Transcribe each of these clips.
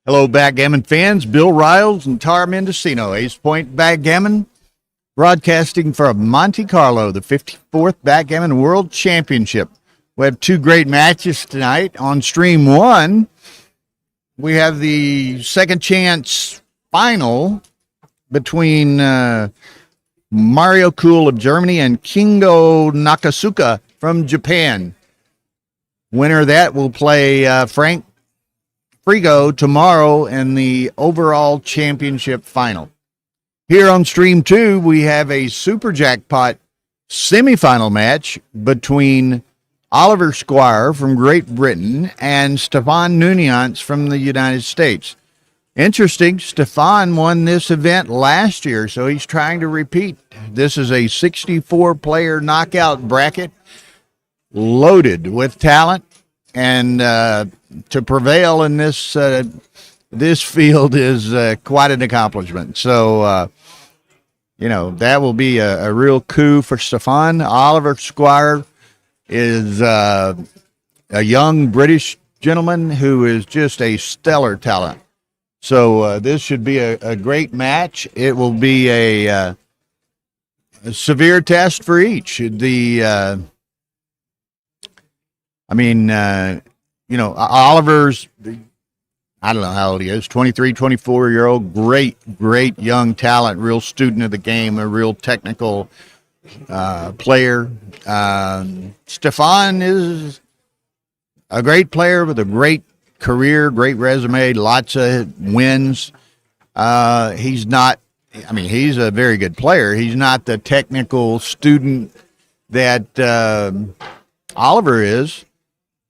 Hello, backgammon fans. Bill Riles and Tara Mendocino, Ace Point Backgammon, broadcasting from Monte-Carlo, the 54th Backgammon World Championship. We have two great matches tonight. On stream one, we have the second chance final between Mario Cool of Germany and Kingo Nakasuka from Japan. Winner of that will play Frank Frigo tomorrow in the overall championship final. Here on stream two, we have a super jackpot semifinal match between Oliver Squire from Great Britain and Stefan Nunez from the United States. Interesting, Stefan won this event last year, so he's trying to repeat. This is a 64-player knockout bracket loaded with talent, and to prevail in this this field is quite an accomplishment. So, that will be a real coup for Stefan. Oliver Squire is a young British gentleman who is just a stellar talent. So this should be a great match. It will be a severe test for each. Oliver's, I don't know how old he is, 23, 24-year-old, great young talent, real student of the game, a real technical player. Stefan is a great player with a great career, great resume, lots of wins. He's a very good player. He's not the technical student that Oliver is.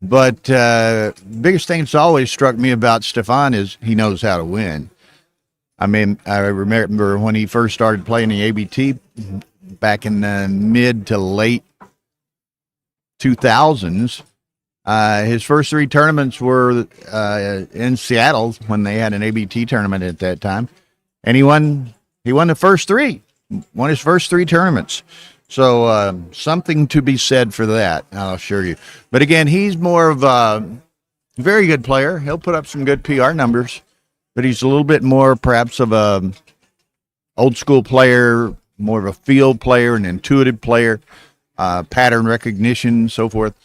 But biggest thing that's always struck me about Stefan is he knows how to win. I remember when he first started playing the ABT back in the mid to late 2000s. His first three tournaments were in Seattle when they had an ABT tournament at that time, and he won the first three, won his first three tournaments. So something to be said for that, I'll assure you. But again, he's more of a very good player. He'll put up some good PR numbers, but he's a little bit more perhaps of a old school player, more of a field player, an intuitive player, pattern recognition, so forth,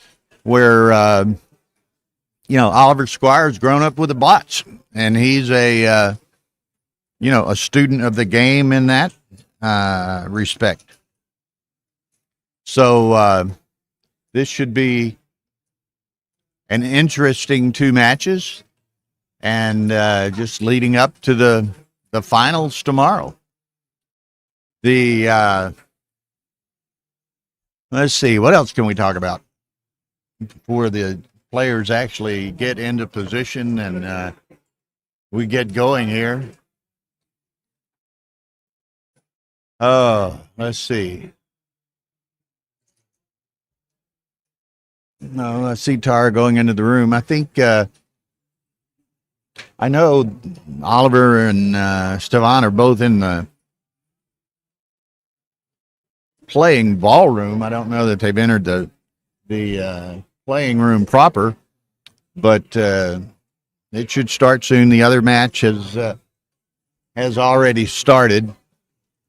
where, Oliver Squire's grown up with the bots, and he's a student of the game in that respect. So this should be an interesting two matches, and just leading up to the finals tomorrow. Let's see, what else can we talk about before the players actually get into position and we get going here? Let's see. No, I see Tara going into the room. I think I know Oliver and Stefan are both in the playing ballroom. I don't know that they've entered the playing room proper, but it should start soon. The other match has already started,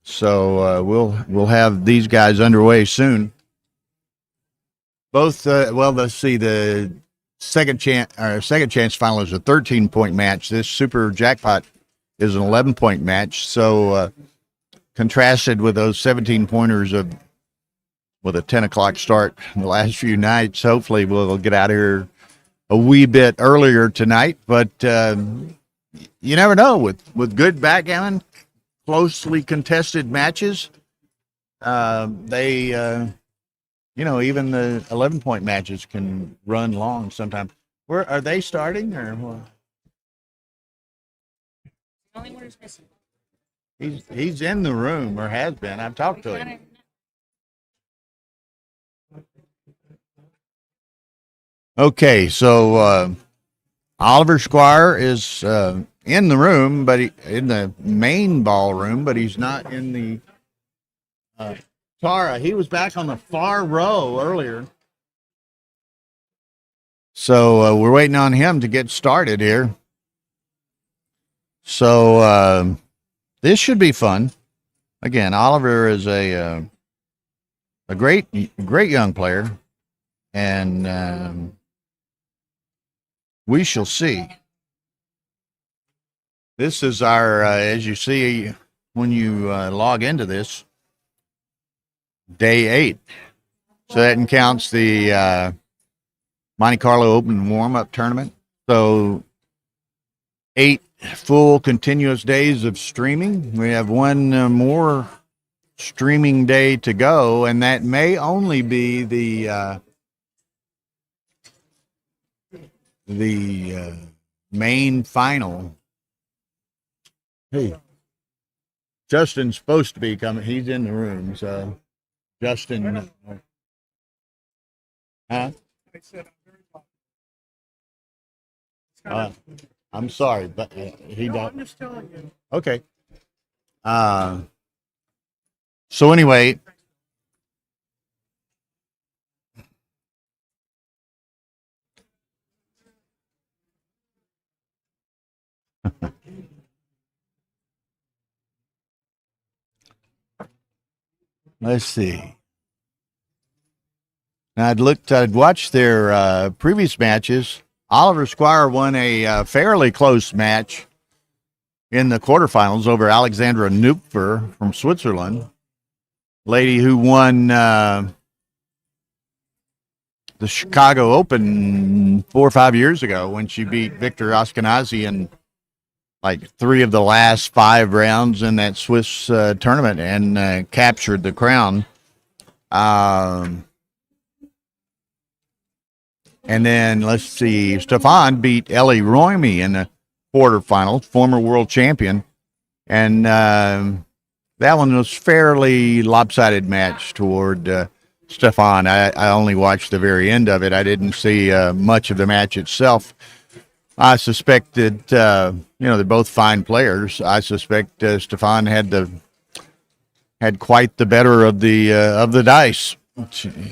so we'll have these guys underway soon. Both, let's see, the second chance final is a 13-point match. This super jackpot is an 11-point match. So contrasted with those 17-pointers with a 10 o'clock start in the last few nights, hopefully we'll get out of here a wee bit earlier tonight. But you never know with good backgammon, closely contested matches. Even the 11-point matches can run long sometimes. Where are they starting, or what? The only one is missing. He's in the room, or has been. I've talked to him. Okay, so Oliver Squire is in the room, but in the main ballroom, but he's not in the Tara, he was back on the far row earlier. So we're waiting on him to get started here. So this should be fun. Again, Oliver is a great young player, and we shall see. This is our, as you see when you log into this, day 8. So that counts the Monte-Carlo Open warm-up tournament. So 8 full continuous days of streaming. We have one more streaming day to go, and that may only be the main final. Hey, Justin's supposed to be coming. He's in the room, so Justin. Huh? I'm sorry, but he does. I'm just telling you. Okay. So anyway, let's see. Now I'd watched their previous matches. Oliver Squire won a fairly close match in the quarterfinals over Alexandra Nupfer from Switzerland, lady who won the Chicago Open 4 or 5 years ago when she beat Victor Ashkenazi in like 3 of the last 5 rounds in that Swiss tournament and captured the crown. And then, let's see, Stefan beat Ellie Royme in the quarterfinals, former world champion. And that one was fairly lopsided match toward Stefan. I only watched the very end of it. I didn't see much of the match itself. I suspect that, they're both fine players. I suspect Stefan had quite the better of the dice.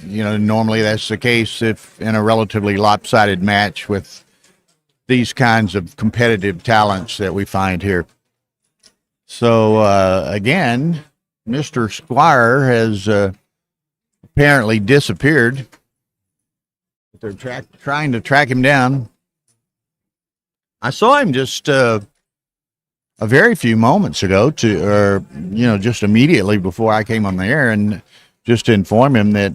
Normally that's the case if in a relatively lopsided match with these kinds of competitive talents that we find here. So, again, Mr. Squire has apparently disappeared. They're trying to track him down. I saw him just a very few moments ago, just immediately before I came on the air, and just to inform him that,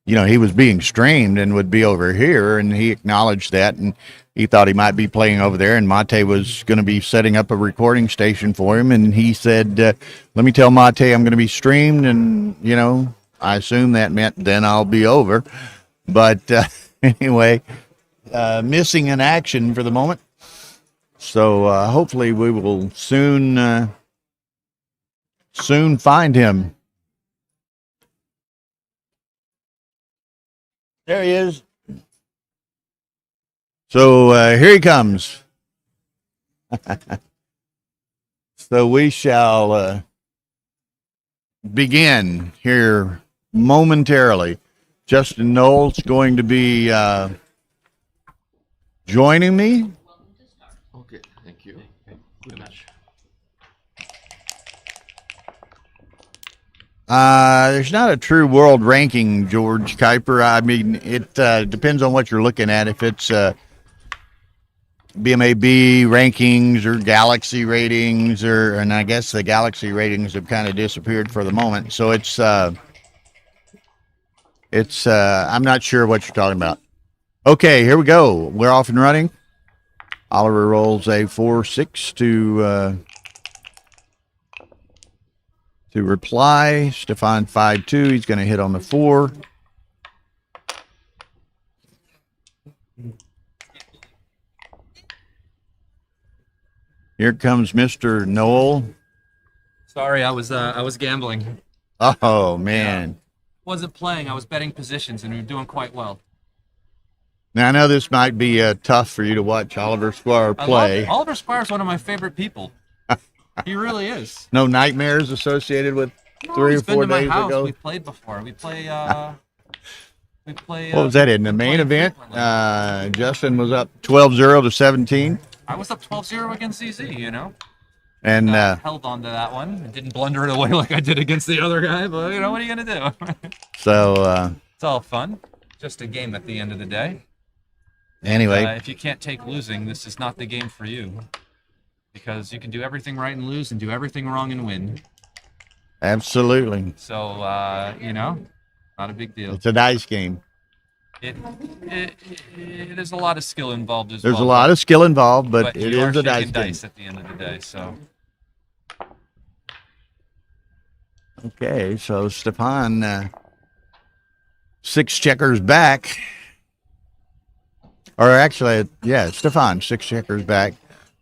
he was being streamed and would be over here, and he acknowledged that, and he thought he might be playing over there, and Mate was going to be setting up a recording station for him, and he said, let me tell Mate I'm going to be streamed, and, I assume that meant then I'll be over. But anyway, missing in action for the moment. So hopefully we will soon find him. There he is. So here he comes. So we shall begin here momentarily. Justin Knowles going to be joining me. Okay, thank you. Good match. There's not a true world ranking, George Kuiper. I mean, it depends on what you're looking at. If it's BMAB rankings or Galaxy ratings, and I guess the Galaxy ratings have kind of disappeared for the moment. So it's I'm not sure what you're talking about. Okay, here we go. We're off and running. Oliver rolls a 4-6 to reply. Stefan 5-2. He's going to hit on the 4. Here comes Mr. Noel. Sorry, I was gambling. Oh man. Wasn't playing. I was betting positions, and we were doing quite well. Now I know this might be tough for you to watch Oliver Squire play. Oliver Squire is one of my favorite people. He really is. No nightmares associated with 3 or 4 days ago. We played before. We play. What was that in the main event? Justin was up 12-0 to 17. I was up 12-0 against ZZ, you know. And Held on to that one and didn't blunder it away like I did against the other guy. But you know, what are you gonna do? so It's all fun. Just a game at the end of the day. anyway, If you can't take losing, this is not the game for you. Because you can do everything right and lose, and do everything wrong and win. absolutely, So you know, not a big deal. it's a dice game. It is a lot of skill involved as There's well. a lot of skill involved, but it you are is a dice shaking game. dice at the end of the day. So Okay, so Stefan, 6 checkers back. Or actually, yeah, Stefan, 6 checkers back.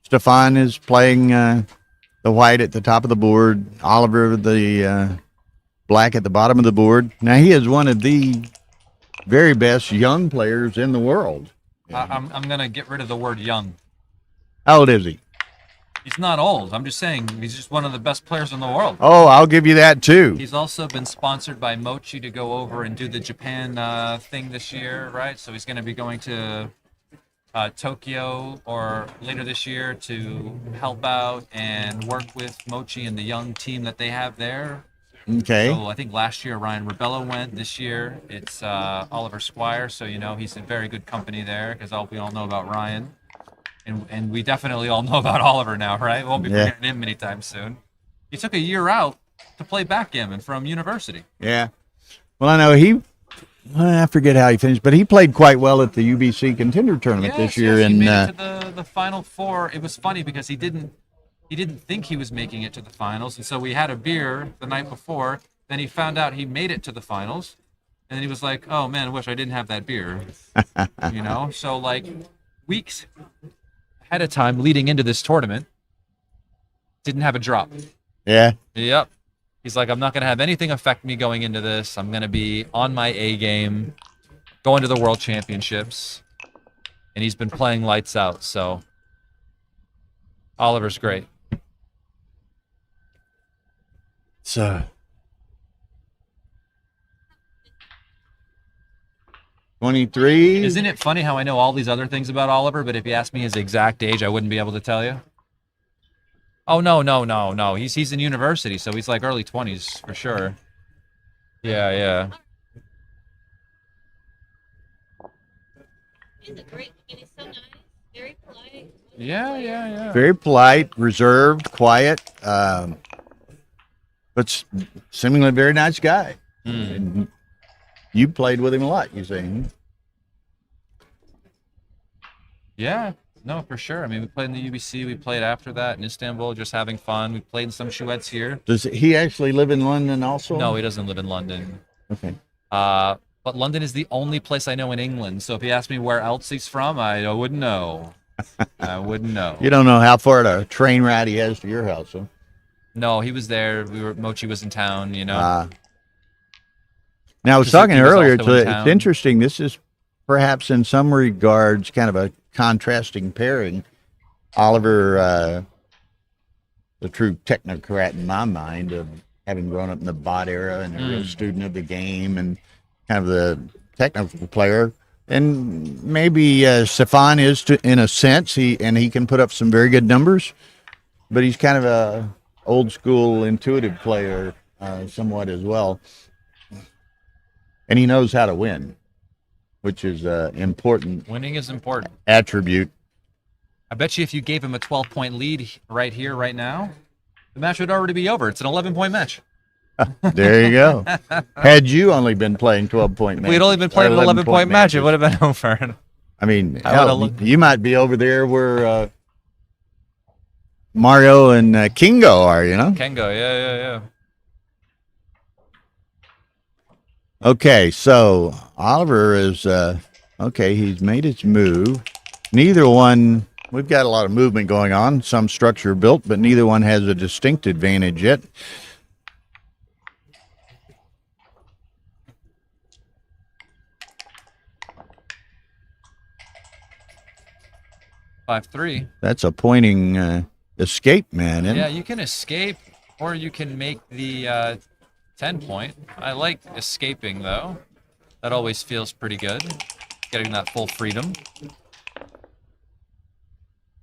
Stefan is playing the white at the top of the board. Oliver, the black at the bottom of the board. Now, he is one of the very best young players in the world. I'm gonna get rid of the word young. How old is he? He's not old. I'm just saying he's just one of the best players in the world. Oh, I'll give you that, too. He's also been sponsored by Mochi to go over and do the Japan thing this year, right? So he's going to be going to Tokyo or later this year to help out and work with Mochi and the young team that they have there. Okay. So I think last year Ryan Rebello went. This year it's Oliver Squire. So, you know, he's in very good company there because we all know about Ryan. And we definitely all know about Oliver now, right? Won't be forgetting him anytime soon. He took a year out to play backgammon from university. Yeah. Well, I know I forget how he finished, but he played quite well at the UBC Contender Tournament this year. He And made it to the Final Four. It was funny because he didn't think he was making it to the finals, and so we had a beer the night before. Then he found out he made it to the finals, and then he was like, "Oh man, I wish I didn't have that beer." You know, so like weeks ahead of time leading into this tournament, didn't have a drop. yeah. Yep. He's like, I'm not going to have anything affect me going into this. I'm going to be on my A game, going to the World Championships. And he's been playing lights out, so Oliver's great. So 23. Isn't it funny how I know all these other things about Oliver, but if you asked me his exact age, I wouldn't be able to tell you? Oh, no. He's in university, so he's like early 20s for sure. Yeah. He's a great kid. He's so nice, very polite. Yeah. Very polite, reserved, quiet, but seemingly a very nice guy. And you played with him a lot, you say? Yeah, no, for sure. I mean, we played in the UBC. We played after that in Istanbul, just having fun. We played in some chouettes here. Does he actually live in London also? No, he doesn't live in London. Okay. But London is the only place I know in England. So if you ask me where else he's from, I wouldn't know. I wouldn't know. You don't know how far a train ride he has to your house, huh? No, he was there. Mochi was in town, you know. Now, I was Suzuki talking was earlier, also in it's town. interesting. This is perhaps in some regards kind of a contrasting pairing. Oliver, the true technocrat in my mind, of having grown up in the bot era and a real student of the game and kind of the technical player. And maybe Stefan is, in a sense, he can put up some very good numbers, but he's kind of a old school intuitive player somewhat as well. And he knows how to win, which is important Winning is important. attribute. I bet you if you gave him a 12-point lead right here, right now, the match would already be over. It's an 11-point match. There you go. Had you only been playing 12-point match, We'd only been playing an 11-point match. It would have been over. I mean, I would've hell, looked- you might be over there where Mario and Kingo are, you know? Kengo, yeah. Okay, so Oliver is, okay, he's made his move. Neither one, we've got a lot of movement going on, some structure built, but neither one has a distinct advantage yet. Five, 5-3. That's a pointing escape, man. Isn't Yeah, it? you can escape, or you can make the 10-point. I like escaping, though. That always feels pretty good, getting that full freedom.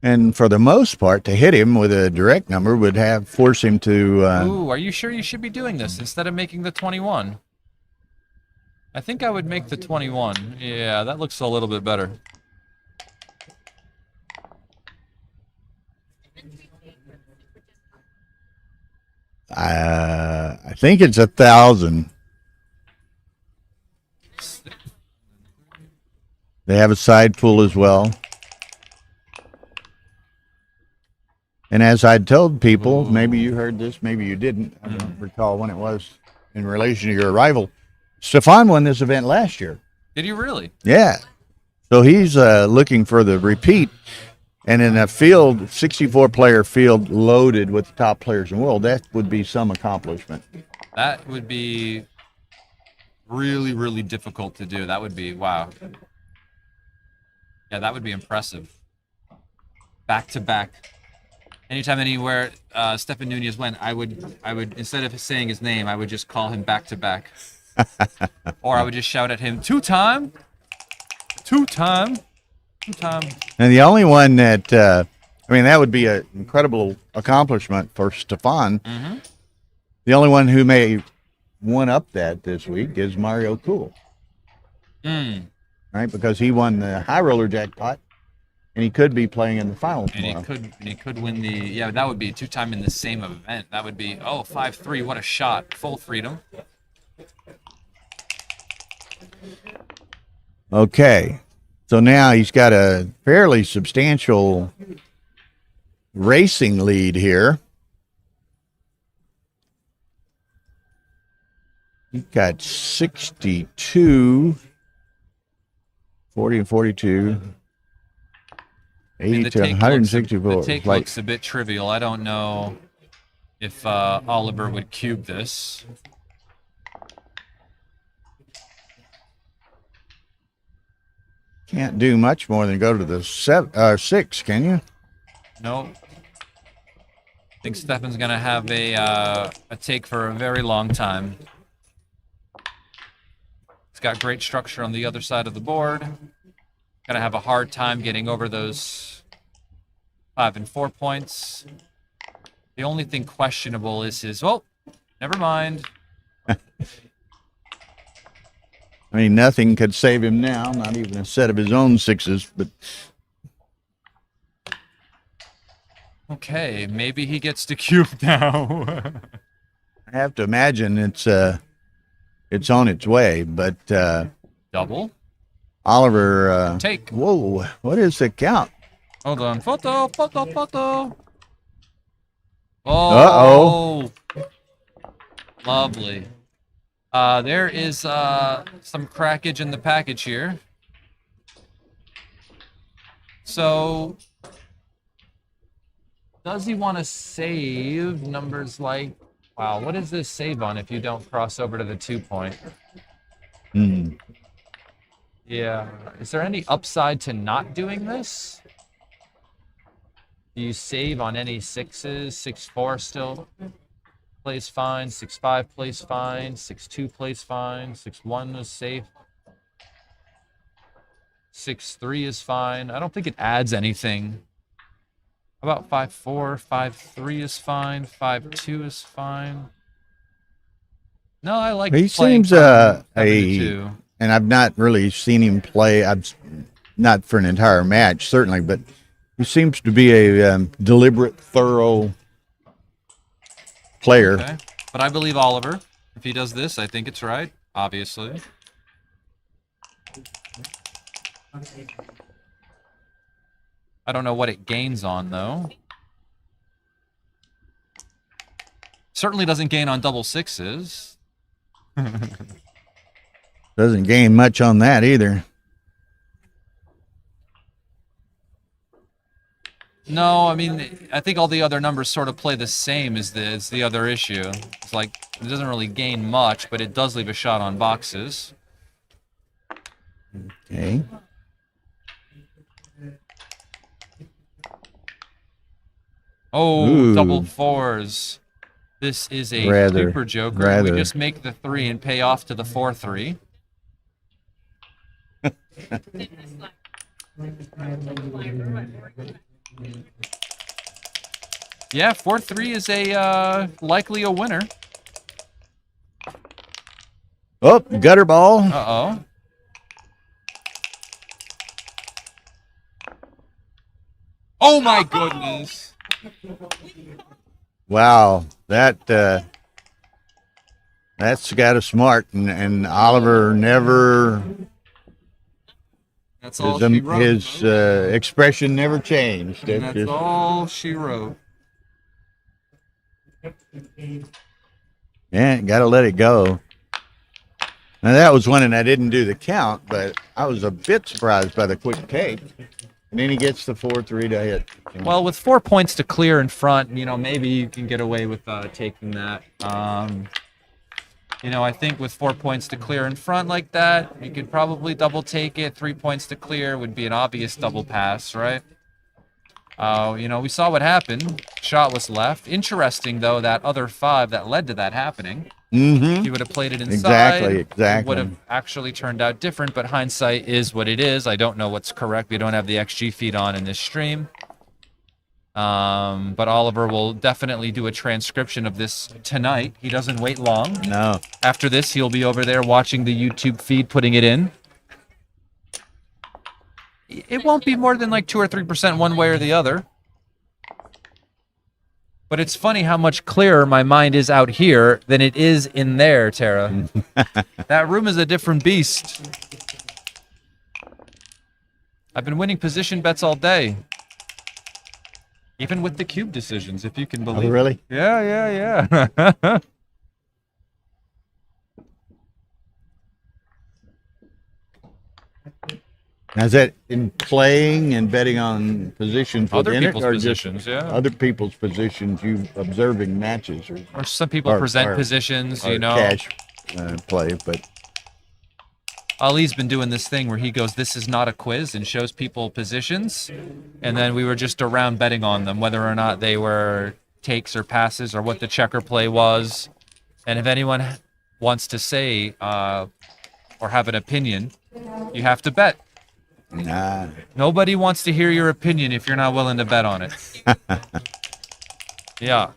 And for the most part, to hit him with a direct number would force him to. Ooh, are you sure you should be doing this instead of making the 21? I think I would make the 21. Yeah, that looks a little bit better. I think it's 1,000. They have a side pool as well. And as I told people, maybe you heard this, maybe you didn't. I don't recall when it was in relation to your arrival. Stefan won this event last year. Did you really? Yeah. So he's looking for the repeat. And in a field, 64-player field loaded with the top players in the world, that would be some accomplishment. That would be really, really difficult to do. That would be, wow. Yeah, that would be impressive. Back to back. Anytime, anywhere, Stefan Nunez went, I would instead of saying his name, I would just call him back to back. Or I would just shout at him, two-time. And the only one that, that would be an incredible accomplishment for Stefan. Mm-hmm. The only one who may one-up that this week is Mario Cool. Right? Because he won the high roller jackpot, and he could be playing in the final tomorrow. And he could win the, yeah, that would be two-time in the same event. That would be, 5-3, what a shot. Full freedom. Okay. So now he's got a fairly substantial racing lead here. He's got 62, 40 and 42, 80 to 164. The take looks a bit trivial. I don't know if Oliver would cube this. Can't do much more than go to the 6, can you? No. I think Stefan's going to have a take for a very long time. He's got great structure on the other side of the board. Going to have a hard time getting over those 5 and 4 points. The only thing questionable is his, never mind. I mean, nothing could save him now, not even a set of his own 6s, but... Okay, maybe he gets to cube now. I have to imagine it's on its way, but... Double? Oliver... Take. Whoa, what is the count? Hold on. Photo. Uh-oh. Lovely. There is some crackage in the package here. So, does he want to save numbers like... Wow, what is this save on if you don't cross over to the 2-point? Yeah. Is there any upside to not doing this? Do you save on any 6s? 6-4 still plays fine. 6-5 plays fine. 6-2 plays fine. 6-1 is safe. 6-3 is fine. I don't think it adds anything. How about 5-4? 5-3 is fine. 5-2 is fine. No, I like. He playing seems from 7-2. and I've not really seen him play. I've not for an entire match, certainly, but he seems to be a deliberate, thorough player. Okay. But I believe Oliver. If he does this, I think it's right, obviously. I don't know what it gains on, though. Certainly doesn't gain on double 6s. Doesn't gain much on that either. No, I mean, I think all the other numbers sort of play the same as the other issue. It's like, it doesn't really gain much, but it does leave a shot on boxes. Okay. Oh, Ooh. double 4s. This is a super joker. We just make the 3 and pay off to the 4-3. Yeah, 4-3 is a likely a winner. Oh, gutter ball. Uh-oh. Oh my goodness. Wow, that's got a smart, and Oliver never That's all she wrote. his expression never changed. And that's all she wrote. Yeah, got to let it go. Now that was one, and I didn't do the count, but I was a bit surprised by the quick take. And then he gets the 4-3 to hit. Well, with 4 points to clear in front, you know, maybe you can get away with taking that. You know, I think with 4 points to clear in front like that, you could probably double take it. 3 points to clear would be an obvious double pass, right? You know, we saw what happened. Shot was left. Interesting, though, that other 5 that led to that happening. Mm-hmm. He would have played it inside. Exactly. It would have actually turned out different, but hindsight is what it is. I don't know what's correct. We don't have the XG feed on in this stream. But Oliver will definitely do a transcription of this tonight. He doesn't wait long. No. After this, he'll be over there watching the YouTube feed, putting it in. It won't be more than like 2 or 3% one way or the other. But it's funny how much clearer my mind is out here than it is in there, Tara. That room is a different beast. I've been winning position bets all day. Even with the cube decisions, if you can believe it. Really? Yeah. Now, is that in playing and betting on positions Other within people's it, or positions, just yeah. other people's positions? You observing matches, Or some people present positions, you know. Cash play, but Ali's been doing this thing where he goes, "This is not a quiz," and shows people positions, and then we were just around betting on them, whether or not they were takes or passes or what the checker play was. And if anyone wants to say or have an opinion, you have to bet. nah. Nobody wants to hear your opinion if you're not willing to bet on it. Yeah.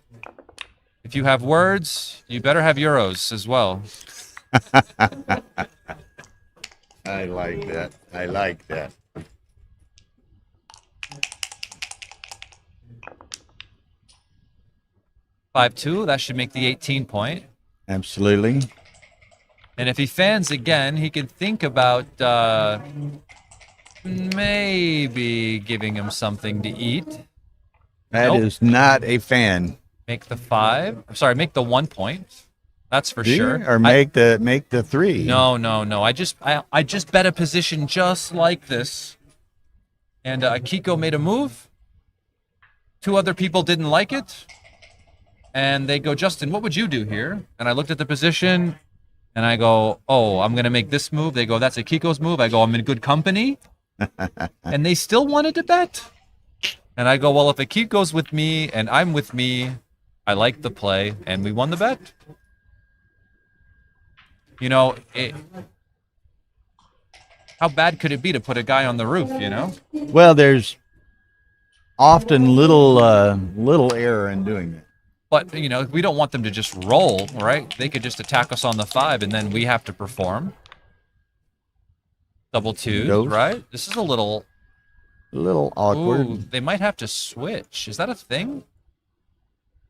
If you have words, you better have euros as well. I like that. I like that. $5-2, that should make the 18 point. Absolutely. And if he fans again, he could think about maybe giving him something to eat. That is not a fan. Make the 5. I'm sorry, make the 1 point. That's for Do you? sure. Or make the 3. No. I just bet a position just like this. And Kiko made a move. 2 other people didn't like it. And they go, "Justin, what would you do here?" And I looked at the position, and I go, "Oh, I'm going to make this move." They go, "That's a Kiko's move." I go, "I'm in good company." And they still wanted to bet. And I go, "Well, if a Kiko's with me and I'm with me, I like the play." And we won the bet. You know, how bad could it be to put a guy on the roof, you know? Well, there's often little error in doing that. But, you know, we don't want them to just roll, right? They could just attack us on the 5, and then we have to perform. Double 2s, Ghost. right? This is a little Awkward. Ooh, they might have to switch. Is that a thing?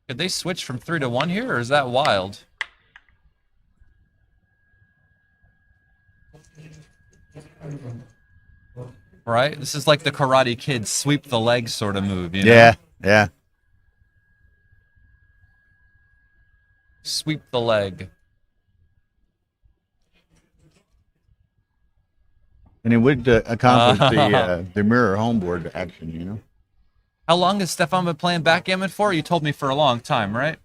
Could they switch from 3 to 1 here, or is that wild? Right? This is like the Karate Kid sweep the legs sort of move, you know? Yeah. Sweep the leg. And it would accomplish the mirror homeboard action, you know. How long has Stefan been playing backgammon for? You told me for a long time, right?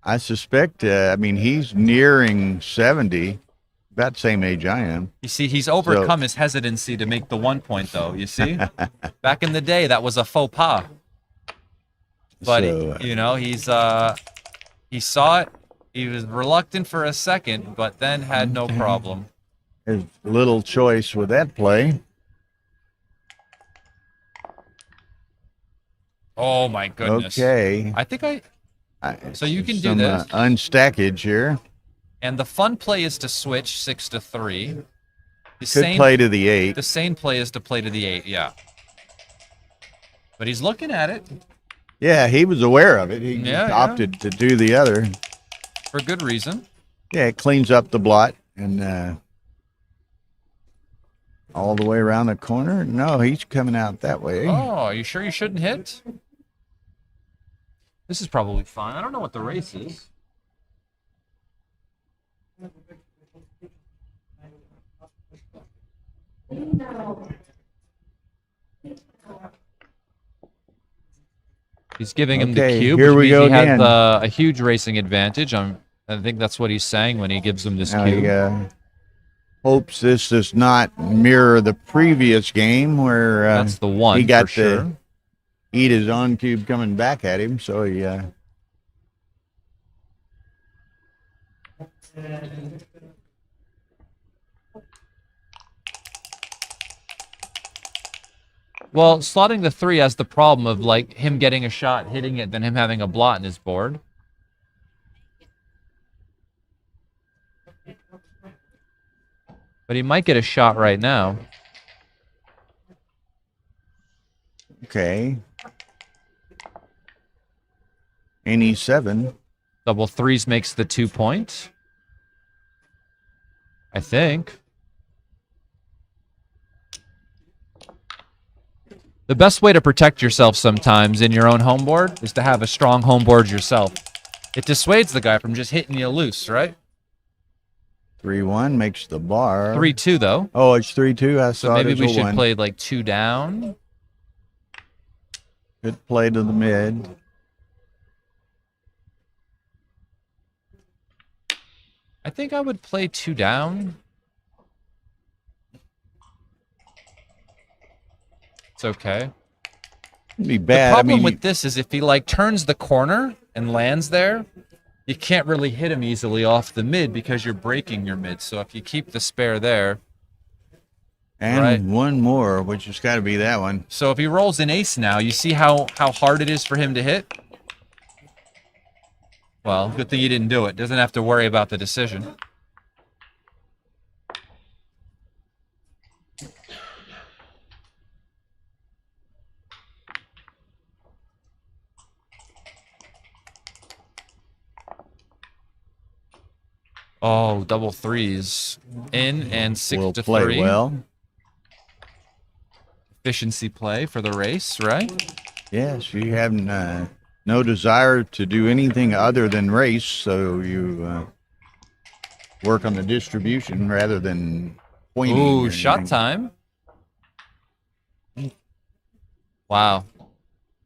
I suspect, he's nearing 70, about the same age I am. You see, he's overcome his hesitancy to make the 1 point, though, you see? Back in the day, that was a faux pas. But, you know, he saw it. He was reluctant for a second, but then had no problem. There's little choice with that play. Oh my goodness. Okay. I think I. So you can do some, this. Unstackage here. And the fun play is to switch 6 to 3. The Could same play to the 8. The same play is to play to the 8. Yeah. But he's looking at it. Yeah, he was aware of it. He Yeah, just opted to do the other. For good reason. Yeah, it cleans up the blot and all the way around the corner. No, he's coming out that way. Oh, are you sure you shouldn't hit? This is probably fine. I don't know what the race is. He's giving him the Okay, cube, here which we means go he again. has a huge racing advantage. I think that's what he's saying when he gives him this Now cube. he hopes this does not mirror the previous game where That's the one he got for sure. to eat his own cube coming back at him. So he Well, slotting the 3 has the problem of like him getting a shot, hitting it, then him having a blot in his board. But he might get a shot right now. okay. Any 7. Double 3s makes the 2 point. I think. The best way to protect yourself sometimes in your own home board is to have a strong home board yourself. It dissuades the guy from just hitting you loose, right? 3-1 makes the bar. 3-2 though. Oh, it's 3-2. I So saw maybe it as we a should 1. play like 2 down. Good play to the mid. I think I would play 2 down. It's okay. It'd be The bad. problem I mean, with this is if he like turns the corner and lands there, you can't really hit him easily off the mid because you're breaking your mid. So if you keep the spare there. and right. one more, which has got to be that one. So if he rolls an ace now, you see how hard it is for him to hit? Well, good thing he didn't do it. Doesn't have to worry about the decision. Oh, double 3s. In and 6 Will to play 3. well. Efficiency play for the race, right? Yes, you have no desire to do anything other than race, so you work on the distribution rather than pointing. Ooh, or shot anything. time. Wow.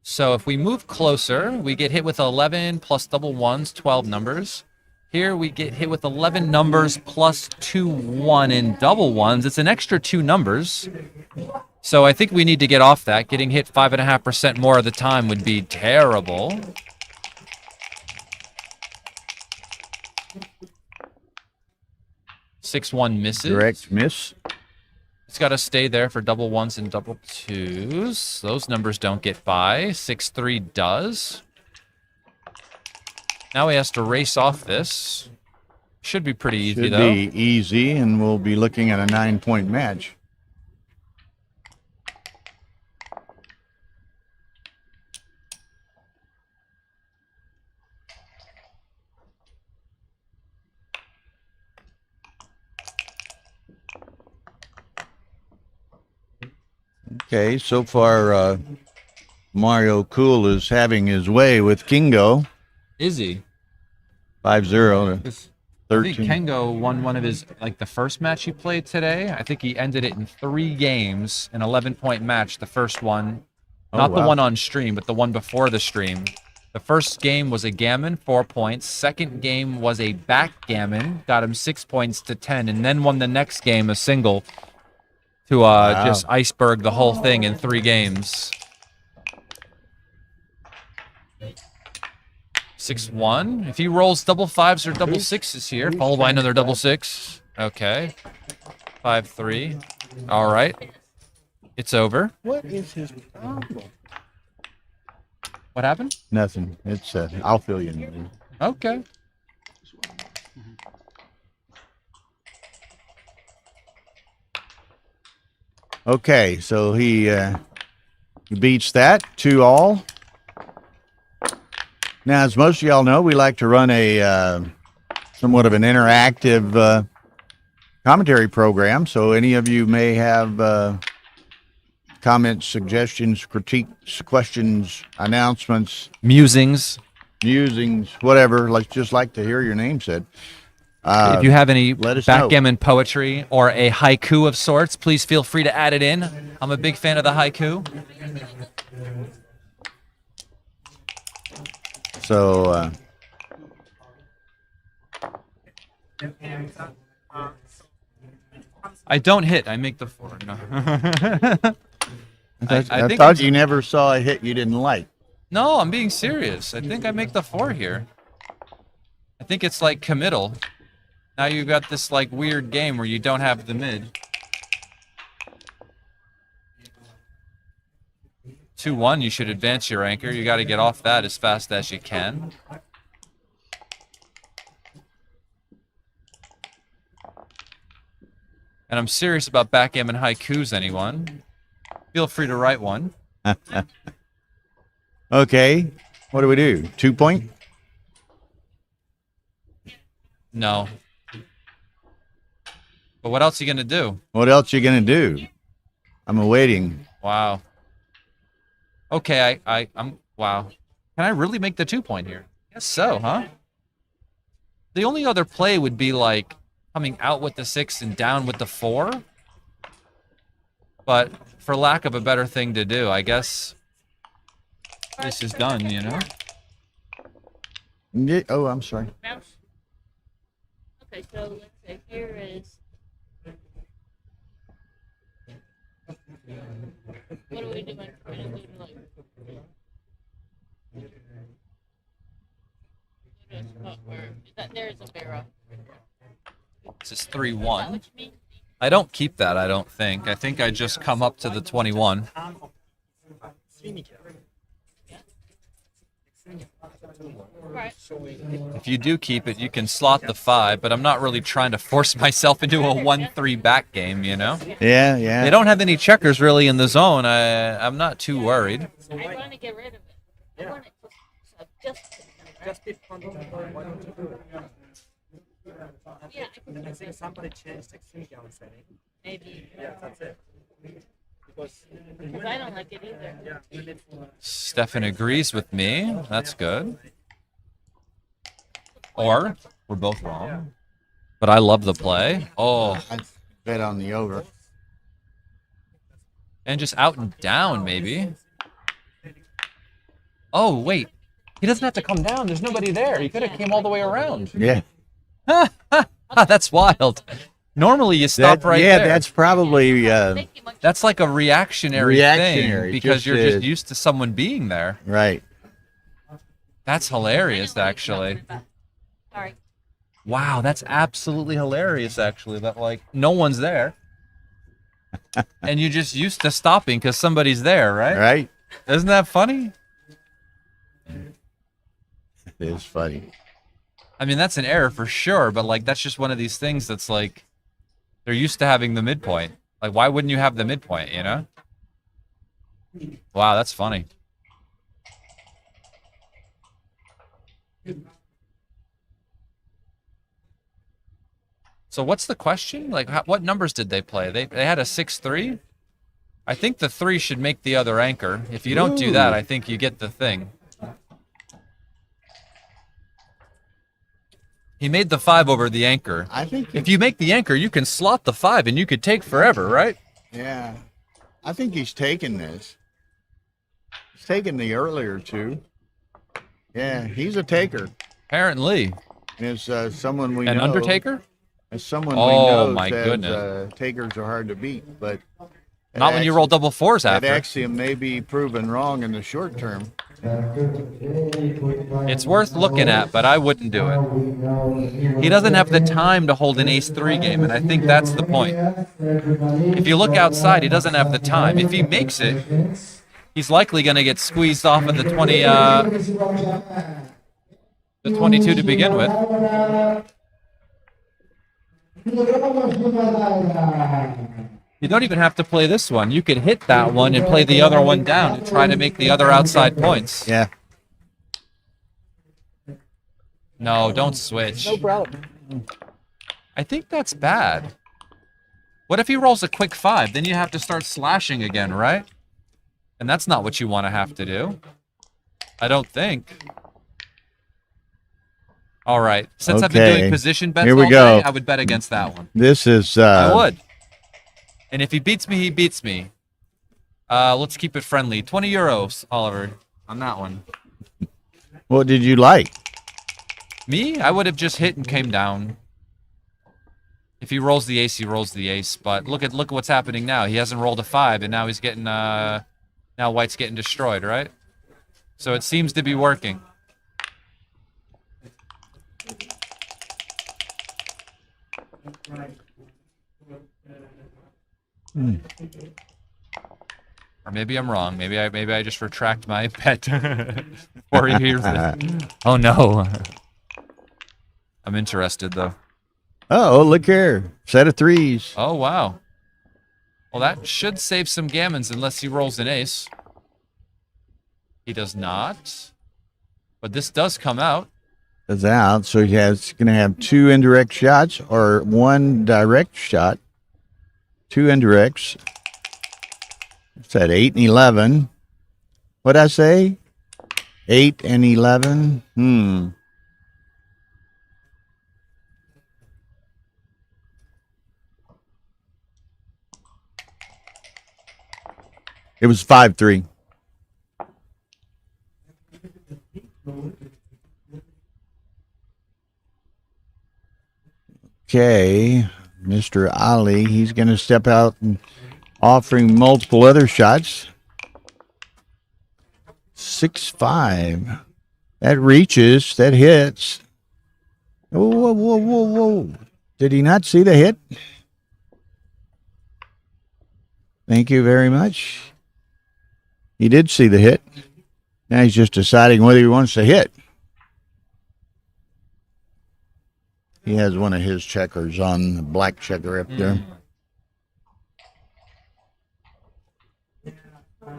So if we move closer, we get hit with 11 plus double 1s, 12 numbers. Here we get hit with 11 numbers plus 2 1 in double 1s. It's an extra 2 numbers. So I think we need to get off that. Getting hit 5.5% more of the time would be terrible. Six one misses. Direct miss. It's got to stay there for double 1s and double 2s. Those numbers don't get by. 6-3 does. Now he has to race off this. Should be pretty easy, Should though. be easy, and we'll be looking at a 9-point match. Okay, so far Mario Cool is having his way with Kingo. Is he? 5-0 to I think 13. Kengo won one of his, like the first match he played today. I think he ended it in 3 games, an 11-point match, the first one. Oh, Not the wow. one on stream, but the one before the stream. The first game was a gammon, 4 points. Second game was a backgammon, got him 6 points to 10, and then won the next game, a single, to just iceberg the whole thing in 3 games. 6-1. If he rolls double 5s or double 6s here, followed by another double 6. Okay. 5-3. All right. It's over. What is his problem? What happened? Nothing. It's I'll fill you in. Okay. Okay, so he beats that 2-all. Now, as most of y'all know, we like to run a somewhat of an interactive commentary program. So any of you may have comments, suggestions, critiques, questions, announcements, Musings. musings, whatever. Let's just like to hear your name said. If you have any let us know. backgammon poetry or a haiku of sorts, please feel free to add it in. I'm a big fan of the haiku. So I don't hit. I make the 4. No. I think thought you never saw a hit you didn't like. No, I'm being serious. I think I make the 4 here. I think it's like committal. Now you've got this like weird game where you don't have the mid. 2-1, you should advance your anchor. You got to get off that as fast as you can. And I'm serious about backgammon haikus, anyone. Feel free to write one. Okay, what do we do? 2 point? No. But what else are you going to do? What else you gonna do? I'm awaiting. Wow. Okay, I'm wow. Can I really make the 2 point here? Guess so, huh? The only other play would be like coming out with the 6 and down with the 4. But for lack of a better thing to do, I guess this is done, you know? Yeah, oh, I'm sorry. Mouse. Okay, so let's say here is. What are we doing? We're gonna go to like. Go to a spot where that there is a barrel. This is Is that 3-1. what you mean? I don't keep that, I don't think. I think I just come up to the 21. Right. If you do keep it, you can slot the 5, but I'm not really trying to force myself into a 1-3 back game, you know? Yeah, yeah. They don't have any checkers really in the zone. I'm not too worried. I want to get rid of it. I want it to just Just why don't you do it? yeah, I can I think somebody changed the Xinjiang setting. maybe Yeah, that's it. Because I don't like it either. yeah, you need to Stefan agrees with me. That's good. Or we're both wrong. But I love the play. Oh, I bet on the over. and just out and down maybe. Oh, wait. He doesn't have to come down. There's nobody there. He could have came all the way around. Yeah. That's wild. Normally you stop right yeah, there. that's probably Thank you much. That's like a reactionary Reactionary, thing because just you're to- just used to someone being there. right. That's hilarious, actually. Sorry. Wow, that's absolutely hilarious, actually. That like no one's there, and you're just used to stopping because somebody's there, right? Right. Isn't that funny? It is funny. I mean, that's an error for sure, but like that's just one of these things that's like they're used to having the midpoint. Like, why wouldn't you have the midpoint? You know? Wow, that's funny. So what's the question? Like, what numbers did they play? They had a 6-3. I think the 3 should make the other anchor. If you don't do that, Ooh. I think you get the thing. He made the 5 over the anchor. I think. If you make the anchor, you can slot the 5 and you could take forever, right? Yeah. I think he's taking this. He's taking the earlier 2. Yeah, he's a taker. Apparently. Is someone we An know. Undertaker? As someone we Oh, know my says, goodness. takers are hard to beat, but Not when you roll double 4s that after. axiom may be proven wrong in the short term. It's worth looking at, but I wouldn't do it. He doesn't have the time to hold an ace-3 game, and I think that's the point. If you look outside, he doesn't have the time. If he makes it, he's likely going to get squeezed off of the 22 to begin with. You don't even have to play this one. You could hit that one and play the other one down and try to make the other outside points. Yeah. No, don't switch. No problem. I think that's bad. What if he rolls a quick 5? Then you have to start slashing again, right? And that's not what you want to have to do. I don't think. All right. Since I've been doing position bets Here we all go. day, I would bet against that one. This is. I would. And if he beats me, he beats me. Let's keep it friendly. 20 euros, Oliver, on that one. What did you like? Me? I would have just hit and came down. If he rolls the ace, he rolls the ace. But look at what's happening now. He hasn't rolled a 5, and now he's getting now White's getting destroyed, right? So it seems to be working. Or maybe I'm wrong. Maybe I just retract my bet before he hears it. Oh no. I'm interested though. Oh, look here. Set of 3s. Oh wow. Well, that should save some gammons unless he rolls an ace. He does not. But this does come out. Is out, so he's going to have 2 indirect shots or 1 direct shot. 2 indirects. It's at 8 and 11. What'd I say? 8 and 11. It was 5-3. Okay, Mr. Ali, he's going to step out and offering multiple other shots. 6-5. That reaches, that hits. Whoa, whoa, whoa, whoa, whoa. Did he not see the hit? Thank you very much. He did see the hit. Now he's just deciding whether he wants to hit. He has one of his checkers on, the black checker up there.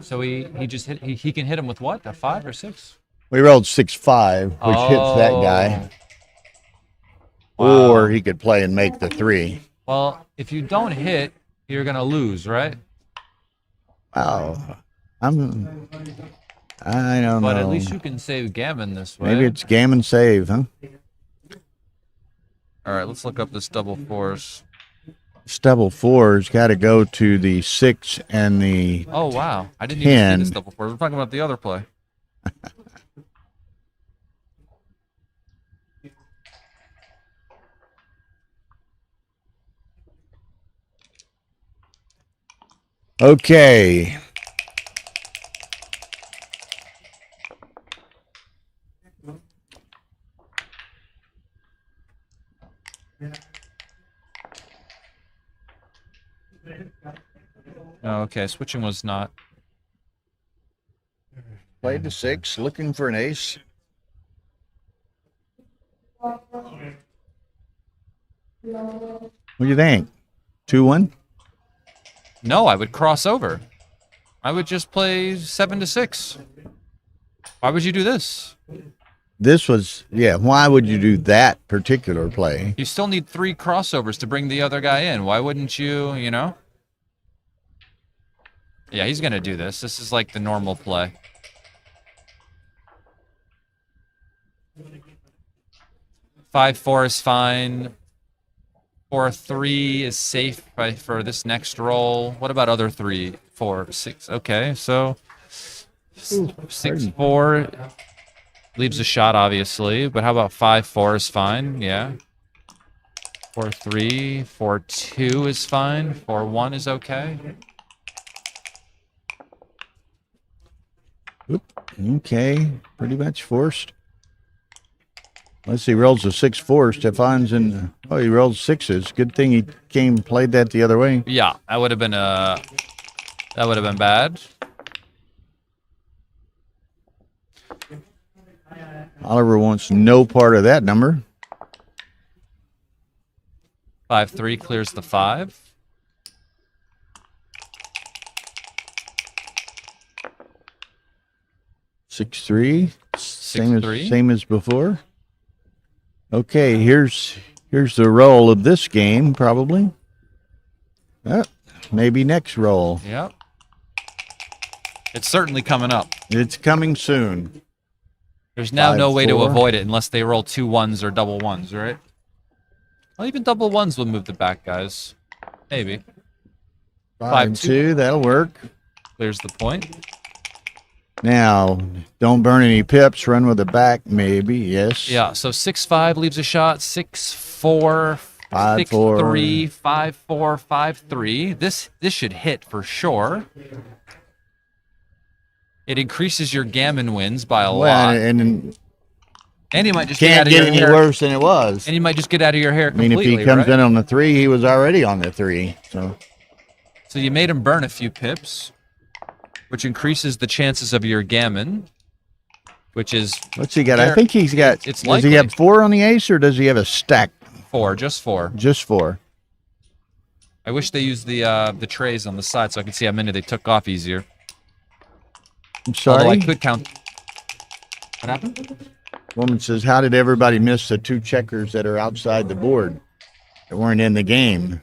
So he just hit. He can hit him with what? A 5 or 6? We rolled 6-5, which hits that guy. Wow. Or he could play and make the 3. Well, if you don't hit, you're gonna lose, right? Wow. I don't know. But at least you can save gammon this way. Maybe it's gammon save, huh? All right, let's look up this double 4s. Double 4's got to go to the 6 and the. Oh wow, I didn't 10. even see this double 4. We're talking about the other play. Okay. Oh, okay, switching was not. Played the 6, looking for an ace. What do you think? 2-1? No, I would cross over. I would just play 7 to 6. Why would you do this? This was, yeah, why would you do that particular play? You still need 3 crossovers to bring the other guy in. Why wouldn't you, you know? Yeah, he's going to do this. This is like the normal play. Five, 4 is fine. 4-3 is safe for this next roll. What about other 3, 4, 6? Okay, so 6-4 leaves a shot, obviously. But how about 5-4 is fine? Yeah. 4-3, 4-2 is fine. 4-1 is okay. Okay, pretty much forced. Let's see, rolls a 6-4. Stefan's in. Oh, he rolled 6s. Good thing he came and played that the other way. Yeah, that would have been bad. Oliver wants no part of that number. 5-3 clears the 5. Six three, 6-3. same as before. Okay, here's the roll of this game, probably. Maybe next roll. Yep. It's certainly coming up. It's coming soon. There's now no way to 5-4. avoid it unless they roll 2 1s or double 1s, right? Well, even double 1s will move the back, guys. Maybe. 5-2, that'll work. Clears the point. Now, don't burn any pips. Run with the back, maybe. Yes. Yeah, so 6-5 leaves a shot. 6-4, 5-4. 6-3, 5-4, 5-3. This should hit for sure. It increases your gammon wins by a lot. And And you might just get out can't of get your any hair. worse than it was. And you might just get out of your hair I mean, completely, if he comes right? in on the 3, he was already on the 3. So you made him burn a few pips, which increases the chances of your gammon, which is What's he got? I think he's got. It's does he have likely. 4 on the ace, or does he have a stack? 4, just 4. Just 4. I wish they used the trays on the side so I could see how many they took off easier. I'm Although I sorry. could count. What happened? Woman says, "How did everybody miss the 2 checkers that are outside the board that weren't in the game?"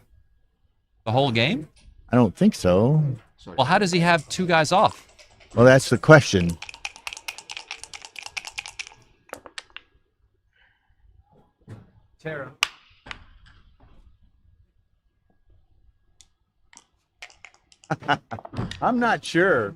The whole game? I don't think so. Well, how does he have 2 guys off? Well, that's the question. Tara. I'm not sure.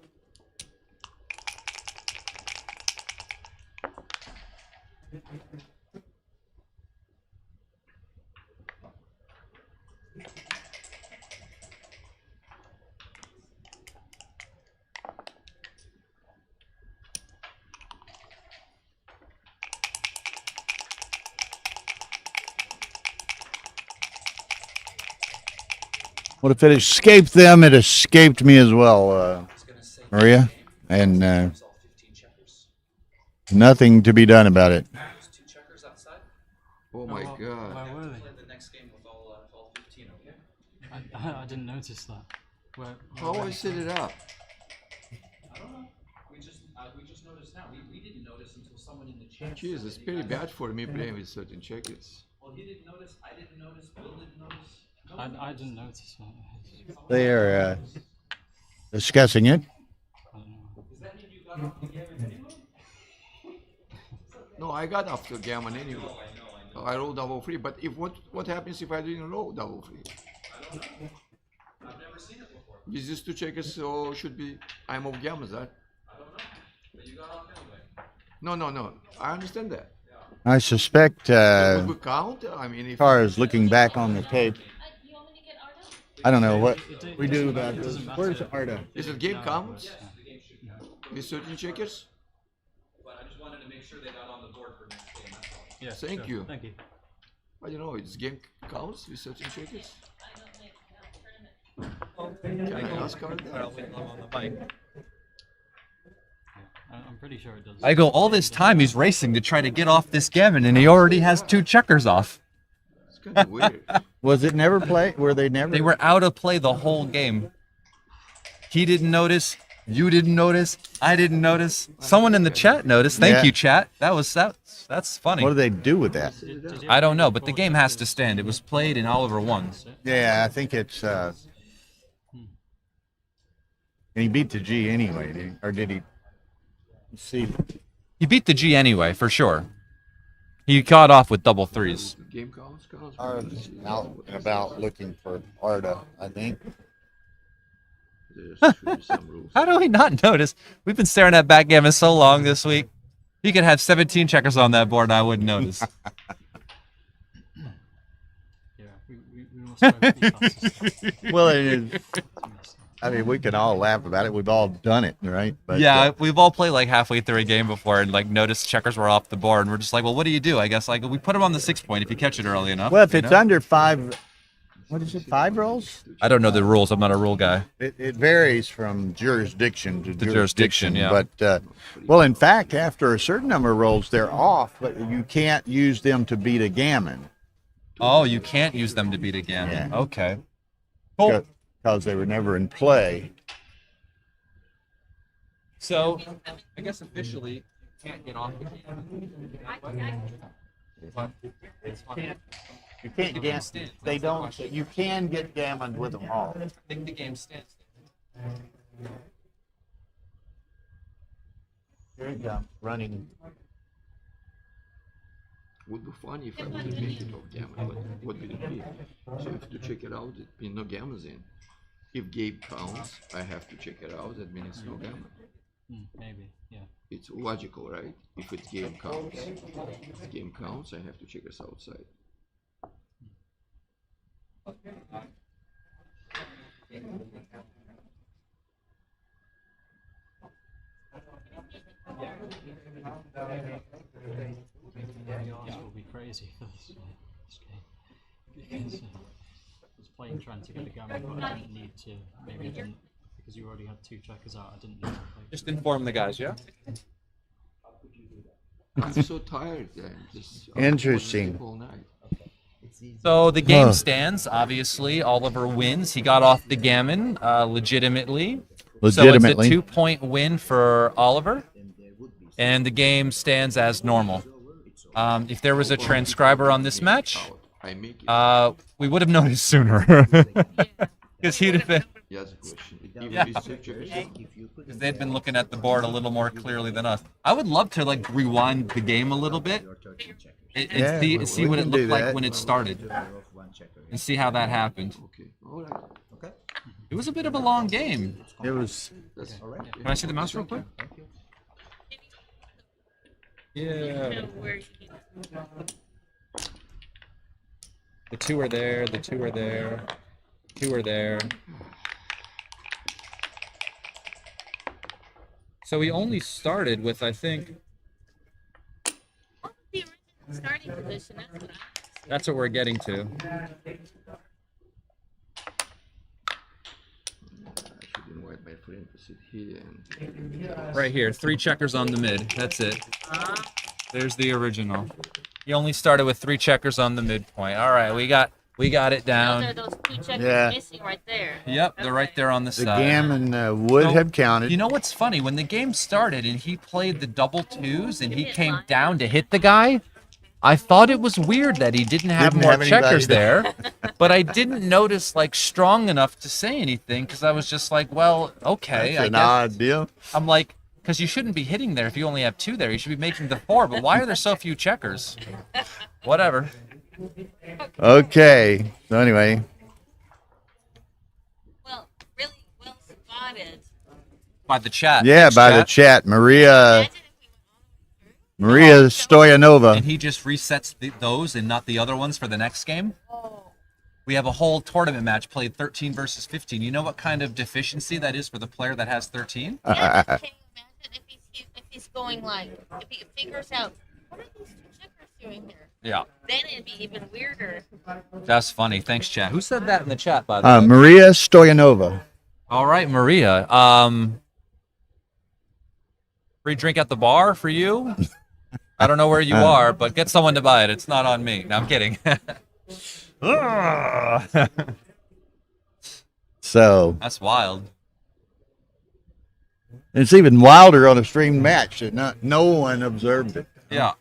What if it escaped them? It escaped me as well, Maria. And nothing to be done about it. Oh my god. Where were they? The next game with all 15, okay? I didn't notice that. Where? How I set it up? I don't know. We just noticed now. We didn't notice until someone in the chat. Jeez, it's pretty bad for me playing with certain checkers. Well, he didn't notice. I didn't notice. Bill didn't notice. I didn't notice that. They are discussing it. I don't know. Does that mean you got off the game anyway? No, I got after gammon anyway. I rolled double free, but if what happens if I didn't roll double free? I don't know. I've never seen it before. Is this 2 checkers so should be I'm of gammons, that? I don't know. But you got off anyway. No. I understand that. I suspect, Would we count? I mean, if as far as looking back on the tape, You want me to get Arda? I don't know what we do about this. Where's Arda? is it game counts? With certain checkers? But I just wanted to make sure they got on the board for next game. That's all. Yeah, Thank sure. you. Thank you. I don't know, it's game counts with certain checkers? I don't think Can I ask her that? I'm pretty sure it does. I go, all this time he's racing to try to get off this gammon, and he already has 2 checkers off. It's kind of weird. Was it never play? Were they never? They were out of play the whole game. He didn't notice. You didn't notice. I didn't notice. Someone in the chat noticed. Thank Yeah. you, chat. That's funny. What do they do with that? I don't know, but the game has to stand. It was played and Oliver won. Yeah, I think it's. And he beat the G anyway, or did he? Let's see. He beat the G anyway, for sure. He caught off with double 3s. Game counts? Arda's out and about looking for Arda, I think. There's some rules. How do we not notice? We've been staring at backgammon so long this week. You could have 17 checkers on that board and I wouldn't notice. Yeah, we must have repeat classes. Well, it is. I mean, we can all laugh about it. We've all done it, right? But, Yeah, we've all played like halfway through a game before and like noticed checkers were off the board and we're just like, well, what do you do? I guess like we put them on the 6 point if you catch it early enough. Well, if you it's know? under 5 what is it, 5 rolls? I don't know the rules. I'm not a rule guy. It varies from jurisdiction to jurisdiction, yeah. But, well, in fact, after a certain number of rolls, they're off, but you can't use them to beat a gammon. Oh, you can't use them to beat a gammon. Yeah. Okay. Cool. Because they were never in play. So, I guess officially, you can't get off the gammon. But it's fine. You can't gammon. They don't. You can get gammon with them all. I think the game stands. Here you go, running. Would be funny if I would make it off gammon, but what would it be? So if to check it out, it means no gammons in. If game counts, I have to check it out. That means it's no gammon. Maybe, yeah. It's logical, right? If it's game counts, if game counts, I have to check us outside. The odds will be crazy for this game. Because I was playing trying to get the gammon, but I didn't need to. Maybe I didn't, because you already had 2 checkers out, I didn't need to play. Just inform the guys, yeah? I'm so tired. I'm just Interesting. all night. So the game stands. Obviously, Oliver wins. He got off the gammon legitimately. Legitimately. So it's a 2-point win for Oliver, and the game stands as normal. If there was a transcriber on this match, I make it. we would have noticed sooner. Because he'd have been. Yes, question. Yeah. If it's checkers, Because they'd been looking at the board a little more clearly than us. I would love to like rewind the game a little bit and Yeah, see we what it can do looked like that. when it started, and see how that happened. okay. All right. It was a bit of a long game. It was. That's Can I see the mouse real quick? Yeah. The 2 are there. The 2 are there. 2 are there. So we only started with, I think, What was the original starting position? that's what we're getting to. I should invite my friend to sit here and Right here, 3 checkers on the mid. That's it. There's the original. He only started with 3 checkers on the midpoint. All right, we got it Those are down. those 2 checkers Yeah. missing right there. Yep, they're right there on the The side. gammon would So, have counted. You know what's funny? When the game started and he played the double 2s and he came down to hit the guy, I thought it was weird that he didn't have Didn't more have anybody checkers there. there, but I didn't notice like strong enough to say anything because I was just like, well, okay, That's I an guess. odd deal. I'm like, because you shouldn't be hitting there if you only have 2 there. You should be making the 4, but why are there so few checkers? Whatever. Okay. So anyway, Well, really well spotted. By the chat. yeah, Thanks, by the chat, Maria Imagine if we went Maria Stoyanova. And he just resets those and not the other ones for the next game. oh, We have a whole tournament match played 13 versus 15. You know what kind of deficiency that is for the player that has 13? yeah, can you imagine if he's going like, if he figures out, what are these 2 checkers doing here? Yeah. Then it'd be even weirder. That's funny. Thanks, chat. Who said that in the chat, by the way? Maria Stoyanova. All right, Maria. Free drink at the bar for you? I don't know where you are, but get someone to buy it. It's not on me. No, I'm kidding. So That's wild. it's even wilder on a streamed match that no one observed it. Yeah.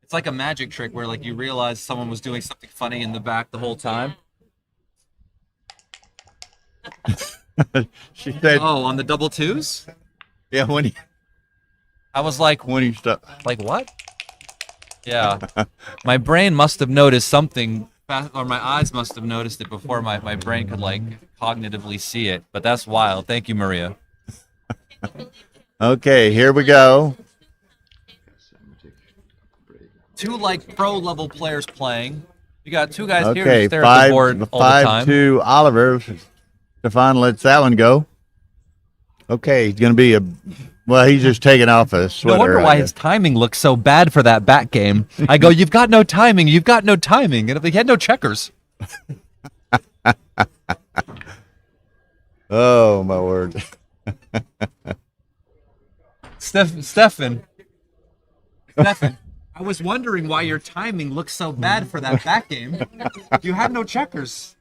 It's like a magic trick where like you realize someone was doing something funny in the back the whole time. She said, Oh, on the double 2s? "Yeah, I was like, when he stopped." like what? Yeah. My brain must have noticed something, or my eyes must have noticed it before my brain could like cognitively see it. But that's wild. Thank you, Maria. Okay, here we go. 2 like pro level players playing. You got 2 guys here who Okay, stare at the board all the 5 time. to Oliver. Stefan lets that one go. Okay, he's gonna be he's just taking off a sweater. No wonder I why guess. his timing looks so bad for that back game. I go, you've got no timing. You've got no timing. And he had no checkers. Oh my word. Stefan, I was wondering why your timing looked so bad for that back game. You had no checkers.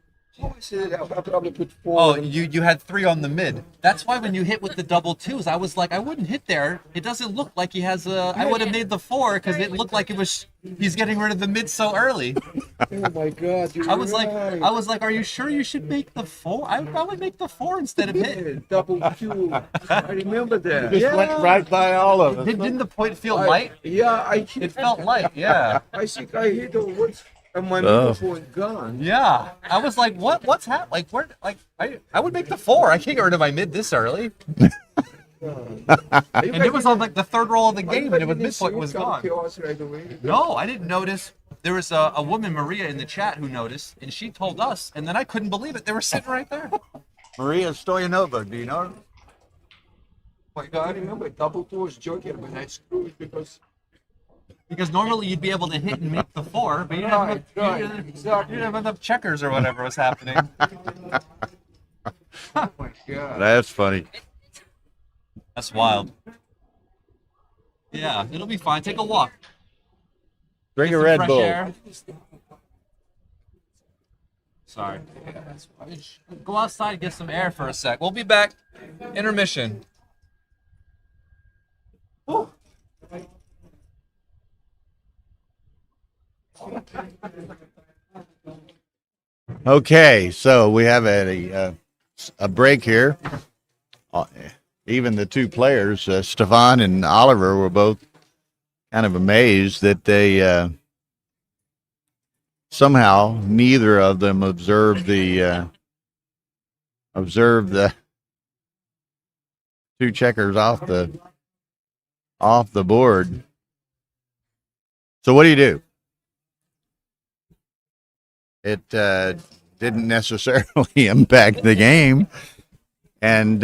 I said I probably put Oh, you had 3 on the mid. That's why when you hit with the double twos, I was like, I wouldn't hit there. It doesn't look like he has a. I would have made the 4 because it looked like it was. He's getting rid of the mid so early. Oh my God! I was like, are you sure you should make the 4? I would make the 4 instead of hit. double Q. I remember that. Just went right by all of us. Didn't the point feel light? Yeah, It felt light. Yeah. I think I hit the woods and my microphone gone. Yeah. I was like, what's happening? Like, where? Like, I would make the 4. I can't get rid of my mid this early. And it was on like the 3rd roll of the game, and it was midpoint was gone. Right away. No, I didn't notice. There was a woman, Maria, in the chat who noticed, and she told us, and then I couldn't believe it. They were sitting right there. Maria Stoyanova, do you know her? Oh my God! I remember double two was joking, but I screwed because. Because normally you'd be able to hit and make the 4, but you didn't have enough checkers or whatever was happening. Oh my God! That's funny. That's wild. Yeah, it'll be fine. Take a walk. Drink Get a some Red fresh Bull. air. Sorry. Go outside, get some air for a sec. We'll be back. Intermission. Whew. Okay, so we have a break here. Even the 2 players, Stefan and Oliver, were both kind of amazed that they somehow neither of them observed the 2 checkers off the board. So what do? It didn't necessarily impact the game, and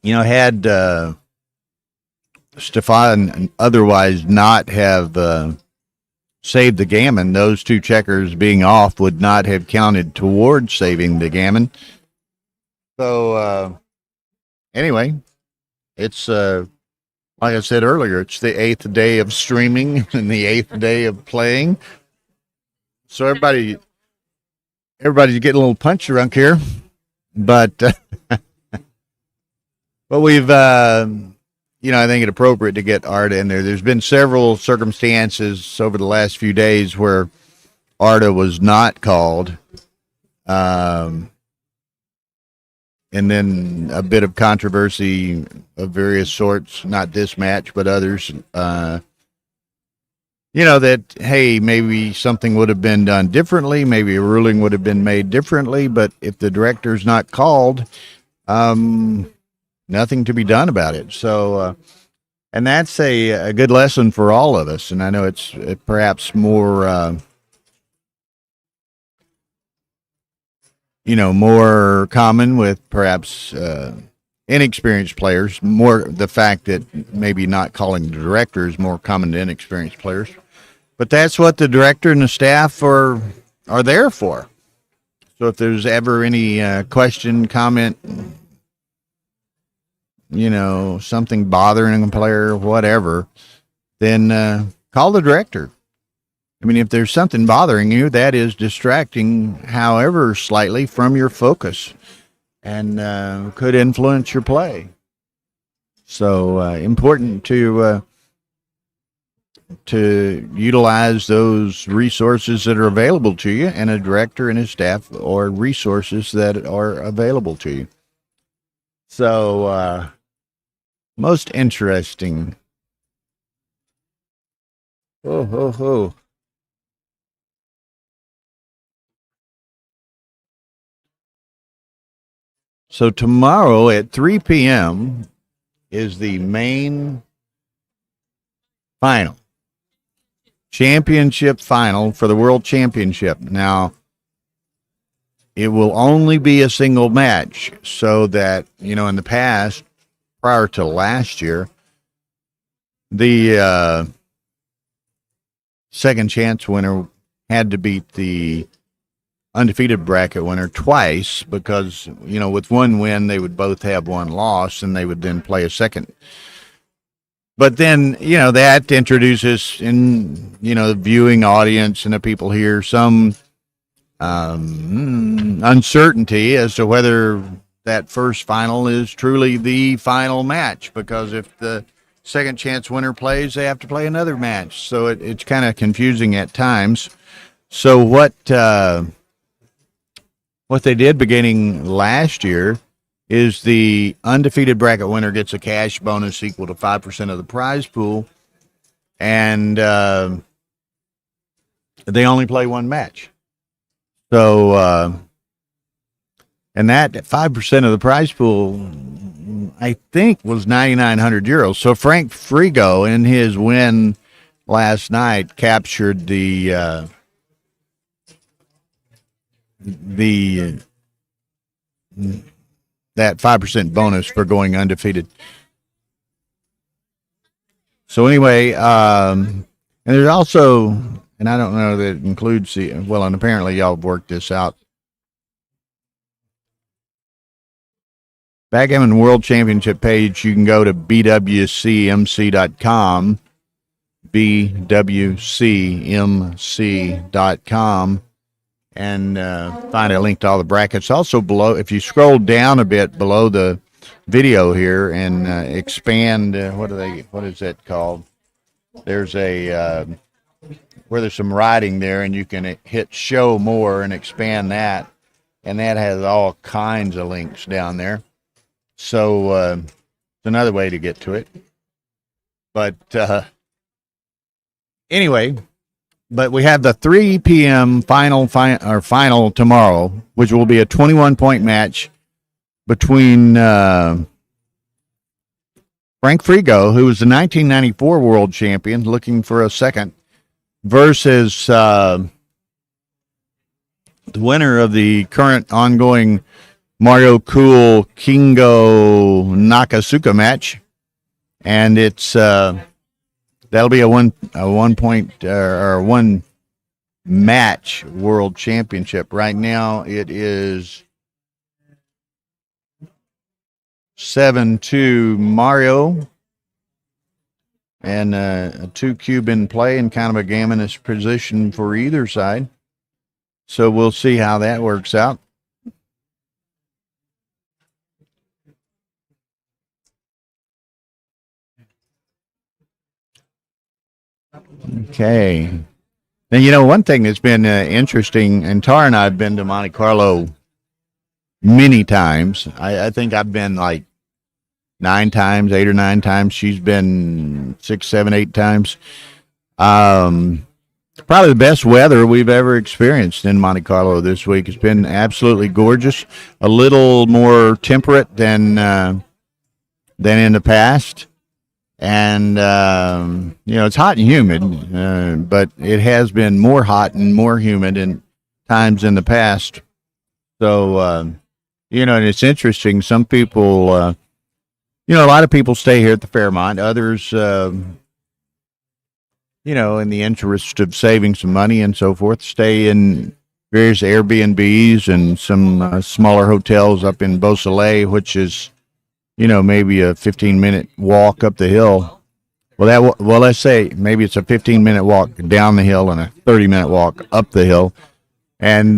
had Stefan otherwise not have saved the gammon, those 2 checkers being off would not have counted towards saving the gammon. So anyway, it's like I said earlier, it's the 8th day of streaming and the 8th day of playing. So everybody's getting a little punch drunk here, but we've I think it appropriate to get Arda in there. There's been several circumstances over the last few days where Arda was not called. And then a bit of controversy of various sorts, not this match, but others. That, hey, maybe something would have been done differently. Maybe a ruling would have been made differently. But if the director's not called, nothing to be done about it. So, and that's a good lesson for all of us. And I know it's perhaps more... more common with perhaps inexperienced players. More the fact that maybe not calling the director is more common to inexperienced players. But that's what the director and the staff are there for. So if there's ever any question, comment, something bothering a player, whatever, then call the director. I mean, if there's something bothering you, that is distracting, however slightly, from your focus and could influence your play. So important to utilize those resources that are available to you, and a director and his staff, or resources that are available to you. So most interesting. Oh. So tomorrow at 3 p.m. is the main final. Championship final for the World Championship. Now, it will only be a single match, so that, in the past, prior to last year, the second chance winner had to beat the undefeated bracket winner twice because, with one win, they would both have one loss and they would then play a second. But then, that introduces in, the viewing audience and the people here some uncertainty as to whether that first final is truly the final match, because if the second chance winner plays, they have to play another match. So it's kind of confusing at times. So what they did beginning last year is the undefeated bracket winner gets a cash bonus equal to 5% of the prize pool, and they only play one match. So, and that 5% of the prize pool, I think, was 9,900 euros. So Frank Frigo, in his win last night, captured that 5% bonus for going undefeated. So anyway, and there's also, and I don't know that it includes and apparently y'all have worked this out. Backgammon World Championship page, you can go to bwcmc.com, bwcmc.com, and find a link to all the brackets. Also below, if you scroll down a bit below the video here and expand, what is that called? There's a where there's some writing there, and you can hit show more and expand that, and that has all kinds of links down there. So it's another way to get to it. But anyway, but we have the 3 p.m. final tomorrow, which will be a 21-point match between Frank Frigo, who was the 1994 world champion, looking for a second, versus the winner of the current ongoing Mario Cool Kingo Nakasuka match, and it's that'll be a one match world championship. Right now it is 7-2 Mario, and a 2 cube in play and kind of a gammonous position for either side. So we'll see how that works out. Okay. Now, one thing that's been interesting, and Tara and I have been to Monte Carlo many times. I think I've been like 8 or 9 times. She's been 6, 7, 8 times. Probably the best weather we've ever experienced in Monte Carlo this week. It's been absolutely gorgeous. A little more temperate than in the past. And, it's hot and humid, but it has been more hot and more humid in times in the past. So, and it's interesting. Some people, a lot of people stay here at the Fairmont. Others, in the interest of saving some money and so forth, stay in various Airbnbs and some smaller hotels up in Beausoleil, which is, maybe a 15-minute walk up the hill. Let's say maybe it's a 15-minute walk down the hill and a 30-minute walk up the hill. And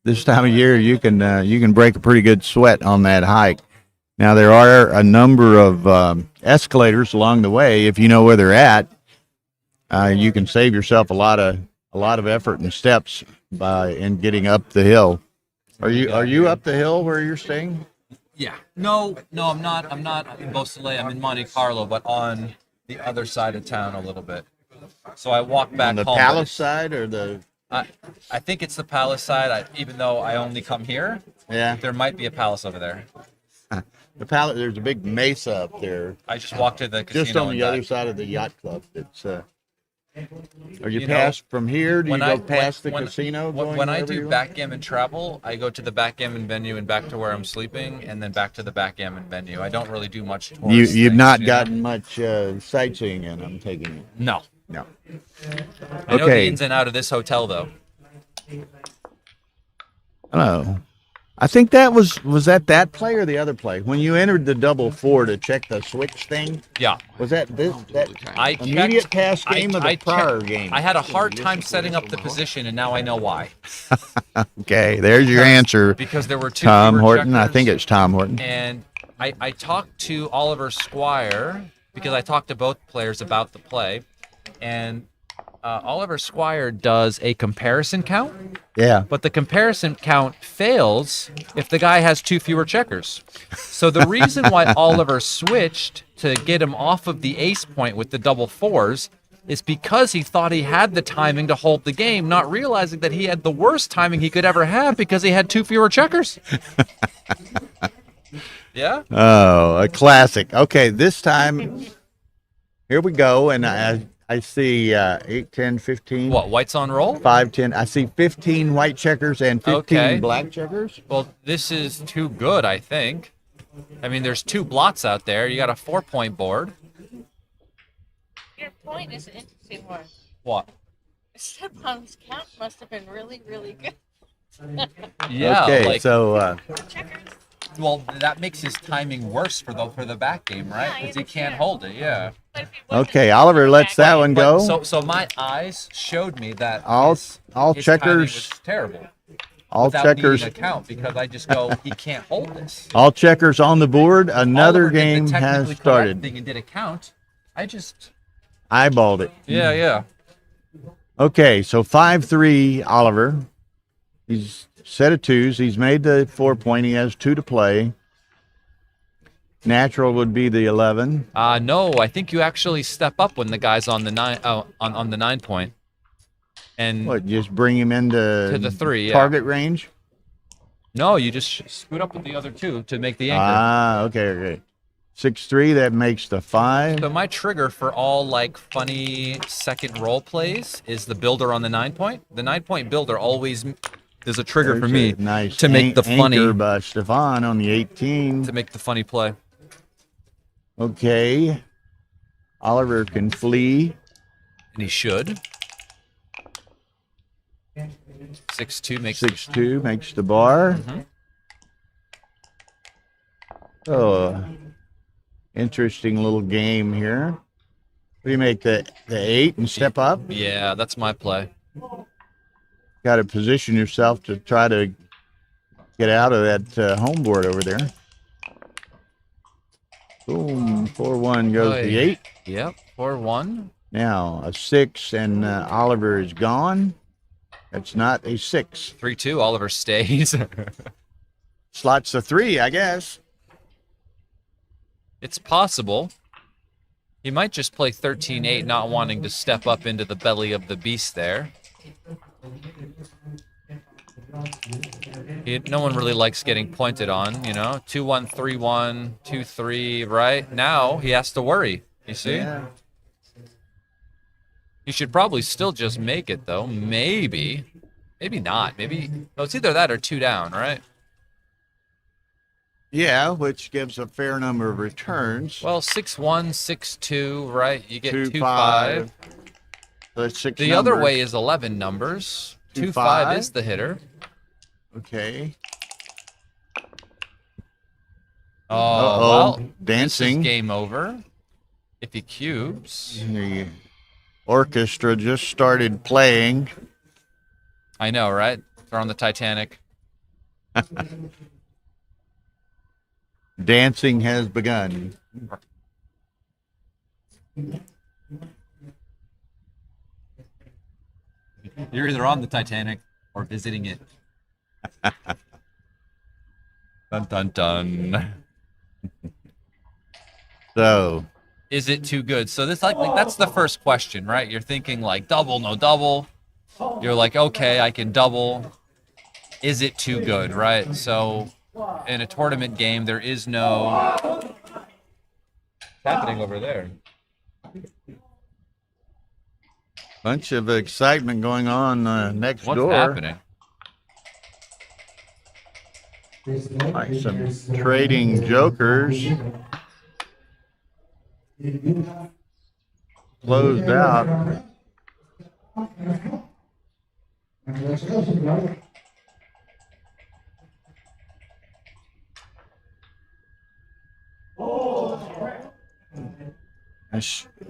this time of year, you can break a pretty good sweat on that hike. Now, there are a number of escalators along the way. If you know where they're at, you can save yourself a lot of effort and steps in getting up the hill. Are you up the hill where you're staying? Yeah. No, I'm not. I'm not in Beausoleil. I'm in Monte-Carlo, but on the other side of town a little bit. So I walk back on the home. Palace side or the? I think it's the Palace side. Even though I only come here, there might be a Palace over there. The Palace. There's a big mesa up there. I just walked to the casino. Just on the other side of the yacht club. It's. Are you past from here? Do you go past the casino? When I do backgammon travel, I go to the backgammon venue and back to where I'm sleeping, and then back to the backgammon venue. I don't really do much tourist You've things, not gotten much sightseeing in, I'm taking it. No. No. I know the ins and out of this hotel, though. Oh, I think that was that play or the other play when you entered the double four to check the switch thing. Yeah. Was that this that I immediate checked, pass game or the I prior checked- game? I had a hard time setting up the position, and now I know why. Okay, there's your answer. Because there were two Tom fewer Horton. I checkers, think it's Tom Horton. And I talked to Oliver Squire because I talked to both players about the play, and Oliver Squire does a comparison count, Yeah. but the comparison count fails if the guy has two fewer checkers. So the reason why Oliver switched to get him off of the ace point with the double fours is because he thought he had the timing to hold the game, not realizing that he had the worst timing he could ever have because he had two fewer checkers. Yeah? Oh, a classic. Okay, this time, here we go, and I see 8, 10, 15. What, white's on roll? 5, 10. I see 15 white checkers and 15 Okay. black checkers. Well, this is too good, I think. I mean, there's two blots out there. You got a 4-point board. Your point is an interesting one. What? Stepan's count must have been really, really good. Yeah. Okay, like, so Checkers. well, that makes his timing worse for the back game, right? Yeah, I Because he can't understand. hold it. Yeah. But if he wasn't okay, Oliver lets that one But go. so my eyes showed me that All his timing checkers, was terrible. all without checkers, needing a count because I just go, he can't hold this. all checkers on the board. Another Oliver did the game technically has correct started. thing and did a count. I just Eyeballed it. yeah. Okay, so 5-3 Oliver. He's set of twos. He's made the 4-point. He has 2 to play. Natural would be the 11. No, I think you actually step up when the guy's on the 9 on the 9-point. And What, just bring him into To the 3, yeah. target range? no, you just scoot up with the other 2 to make the anchor. Ah, okay. 6-3, that makes the 5. So my trigger for all like funny second roll plays is the builder on the 9-point. The 9-point builder always is a trigger for There's me a nice to make the funny anchor by Stefan on the 18. to make the funny play. Okay. Oliver can flee. And he should. 6-2 makes 6-2 makes the bar. Mhm. Oh, interesting little game here. What do you make, the 8 and step up? Yeah, that's my play. Got to position yourself to try to get out of that home board over there. Boom, 4-1 goes Oy. the 8. Yep, 4-1. Now a 6 and Oliver is gone. That's not a 6. 3-2. Oliver stays. Slots a 3, I guess. It's possible. He might just play 13-8, not wanting to step up into the belly of the beast there. No one really likes getting pointed on, you know? 2-1, 3-1, 2-3, right? Now he has to worry, you see? Yeah. He should probably still just make it, though. Maybe. Maybe not. Maybe. No, it's either that or 2 down, right? Yeah, which gives a fair number of returns. Well, 6-1, 6-2, right? You get 2-5. 2-5. So that's 6 The other numbers. way is 11 numbers. 2-5 2-5 is the hitter. Okay. Oh, Uh-oh. well, this Dancing. is game over. If he cubes. The orchestra just started playing. I know, right? They're on the Titanic. Dancing has begun. You're either on the Titanic or visiting it. Dun dun dun. So, Is it too good? So this like that's the first question, right? You're thinking like double, no double. You're like, okay, I can double. Is it too good, right? So in a tournament game, there is no what's happening over there. bunch of excitement going on next What's door. happening? Like some trading jokers. Closed out.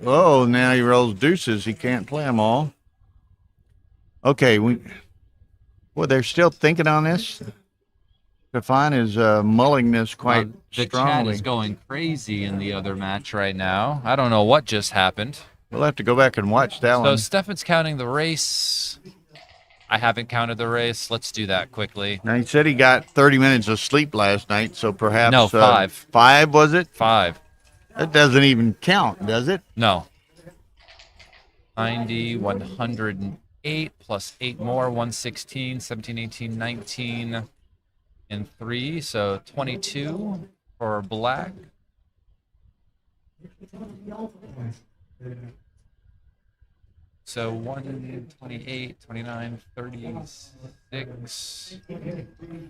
Oh, now he rolls deuces. He can't play them all. Okay, well, they're still thinking on this. Stefan is mulling this quite The strongly. chat is going crazy in the other match right now. I don't know what just happened. We'll have to go back and watch that So one. Stefan's counting the race. I haven't counted the race. Let's do that quickly. Now, he said he got 30 minutes of sleep last night, so perhaps... No, 5. 5, was it? 5. That doesn't even count, does it? No. 90, 108, plus 8 more, 116, 17, 18, 19, and 3. So 22 for black. So 128, 29, 36,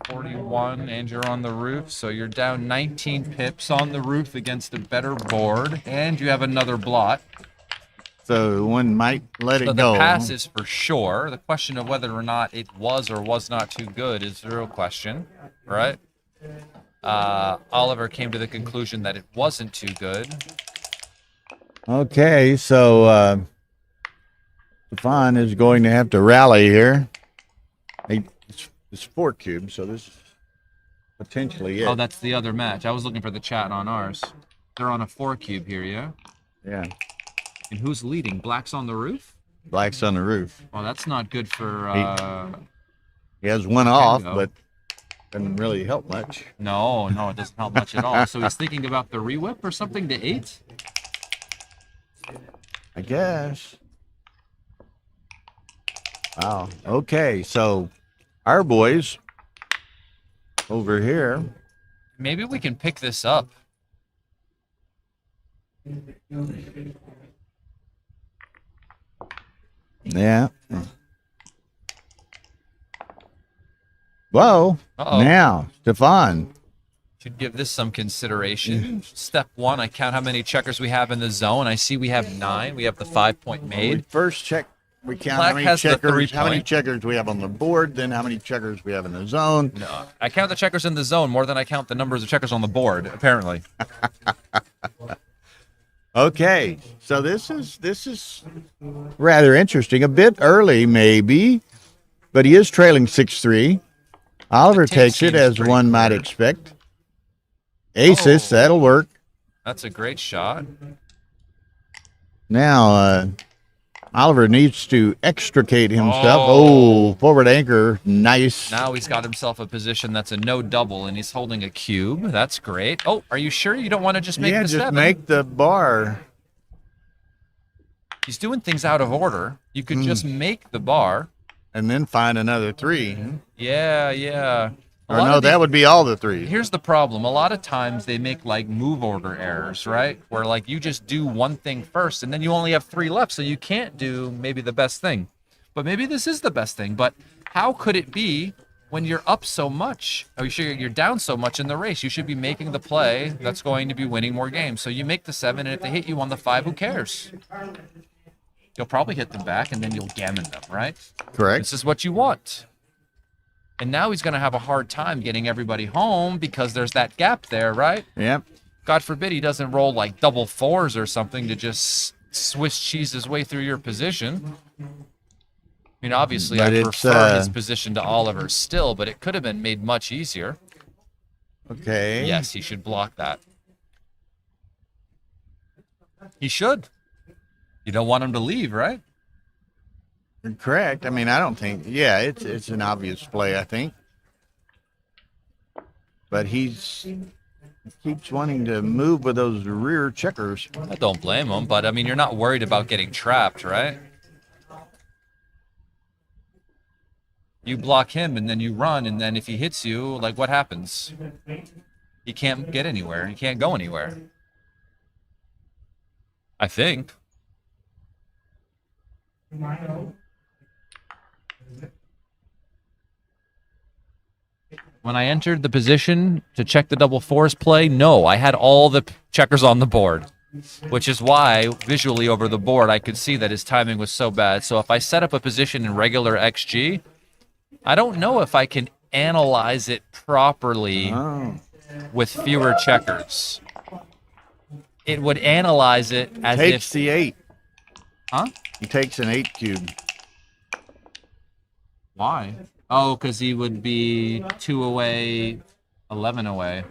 41, and you're on the roof. So you're down 19 pips on the roof against a better board, and you have another blot. So one might let So it the go. pass is for sure. The question of whether or not it was or was not too good is the real question, right? Oliver came to the conclusion that it wasn't too good. Okay, so Stefan is going to have to rally here. It's 4 cubes, so this is potentially it. Oh, that's the other match. I was looking for the chat on ours. They're on a 4 cube here, yeah? Yeah, And who's leading? Black's on the roof? black's on the roof. Well, that's not good for... He has one off, go. but doesn't really help much. No, it doesn't help much at all. So he's thinking about the re-whip or something to 8? I guess. Wow. Okay, so our boys over here. Maybe we can pick this up. Yeah. Whoa. Uh-oh. Now, Stefan. Should give this some consideration. Step 1, I count how many checkers we have in the zone. I see we have 9. We have the 5-point We made. first check. We count Black how many has the checkers. How many 3-point. checkers we have on the board. Then how many checkers we have in the zone. No, I count the checkers in the zone more than I count the numbers of checkers on the board, apparently. Okay, so this is rather interesting. A bit early, maybe, but he is trailing 6-3. Oliver The tape takes it seems as pretty one might clear. expect. Aces, Oh. that'll work. That's a great shot. Now, Oliver needs to extricate himself. Oh. Oh, forward anchor, nice. Now he's got himself a position that's a no double, and he's holding a cube. That's great. Oh, are you sure you don't want to just make yeah, the just 7? make the bar. He's doing things out of order. You could just make the bar. And then find another 3. Yeah. A Or lot no, of that these- would be all the 3. Here's the problem. A lot of times they make like move order errors, right? Where like you just do one thing first and then you only have 3 left, so you can't do maybe the best thing. But maybe this is the best thing. But how could it be when you're up so much? Or you're down so much in the race? You should be making the play that's going to be winning more games. So you make the 7, and if they hit you on the 5, who cares? You'll probably hit them back, and then you'll gammon them, right? Correct. This is what you want. And now he's going to have a hard time getting everybody home because there's that gap there, right? Yep. God forbid he doesn't roll like double 4s or something to just Swiss cheese his way through your position. I mean, obviously, But I it's, prefer his position to Oliver still, but it could have been made much easier. Okay. Yes, he should block that. He should. You don't want him to leave, right? Correct. I mean, I don't think. Yeah, it's an obvious play, I think. But he keeps wanting to move with those rear checkers. I don't blame him, but I mean, you're not worried about getting trapped, right? You block him and then you run, and then if he hits you, like what happens? He can't get anywhere. He can't go anywhere. I think. When I entered the position to check the double 4s play, no, I had all the checkers on the board, which is why visually over the board I could see that his timing was so bad. So if I set up a position in regular XG, I don't know if I can analyze it properly Oh. with fewer checkers. it would analyze it as Takes if, the 8. huh? He takes an 8 cube. Why? Oh, because he would be 2 away, 11 away.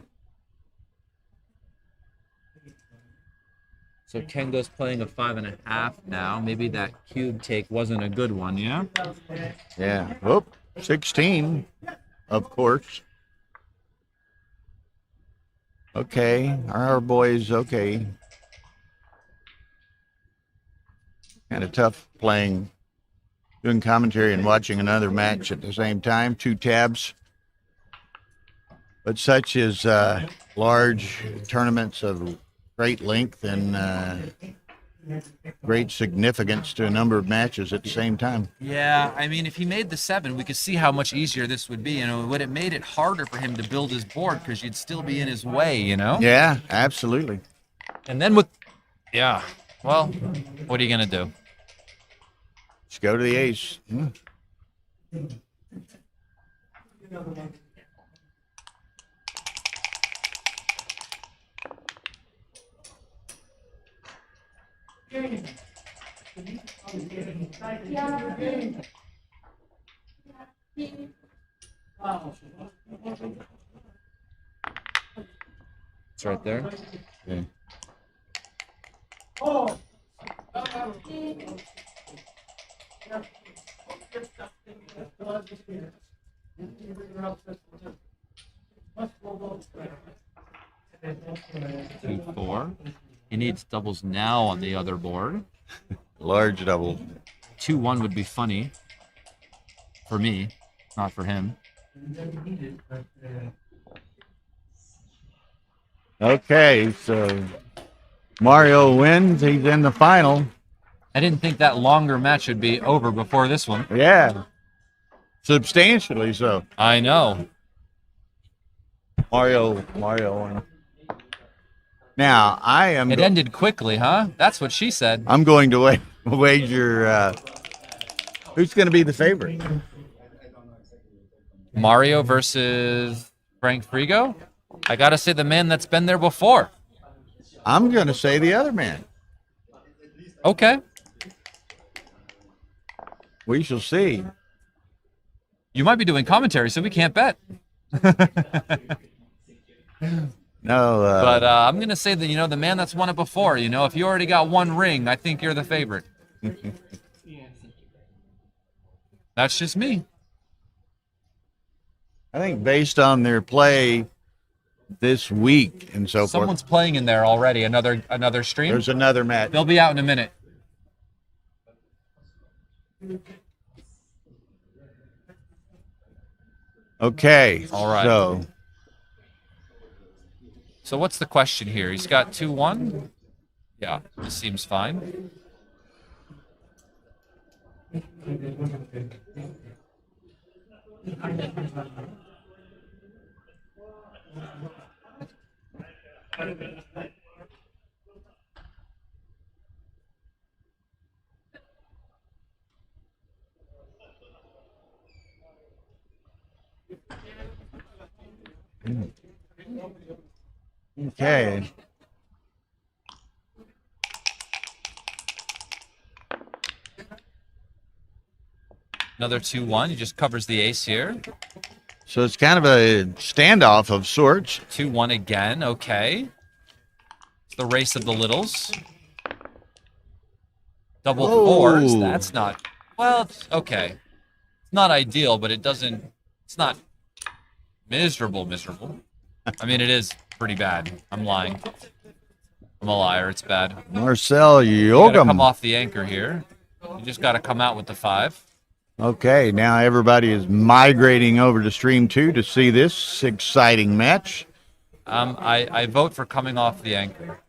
So Kengo's playing a 5.5 now. Maybe that cube take wasn't a good one, yeah? Yeah. Whoop. 16, of course. Okay. Our boys, okay. Kind of tough playing, doing commentary and watching another match at the same time. 2 tabs. But such is large tournaments of great length and great significance to a number of matches at the same time. Yeah, I mean, if he made the 7, we could see how much easier this would be. You know, would it made it harder for him to build his board because you'd still be in his way, you know? Yeah, absolutely. And then with, yeah, well, what are you going to do? Let's go to the ace. 'It's right there. Yeah. Two, 4. He needs doubles now on the other board. Large double. 2-1 would be funny for me, not for him. Okay, so Mario wins. He's in the final. I didn't think that longer match would be over before this one. Yeah. Substantially so. I know. Mario. Now, I am. It ended quickly, huh? That's what she said. I'm going to wager. Who's going to be the favorite? Mario versus Frank Frigo? I got to say the man that's been there before. I'm going to say the other man. Okay. We shall see. You might be doing commentary, so we can't bet. No. But I'm going to say that, you know, the man that's won it before, you know, if you already got 1 ring, I think you're the favorite. That's just me. I think based on their play this week and so Someone's forth. playing in there already. Another stream. There's another match. They'll be out in a minute. Okay. All right. So what's the question here? He's got 2-1. Yeah, this seems fine. Okay. Another 2-1. He just covers the ace here. So it's kind of a standoff of sorts. 2-1 again. Okay. It's the race of the littles. Double Whoa. 4s. That's not. Well, it's okay. It's not ideal, but it doesn't. It's not miserable. I mean, it is pretty bad. I'm lying. I'm a liar. It's bad. Marcel You gotta come Yogam. off the anchor here. You just got to come out with the 5. Okay, now everybody is migrating over to Stream 2 to see this exciting match. I vote for coming off the anchor.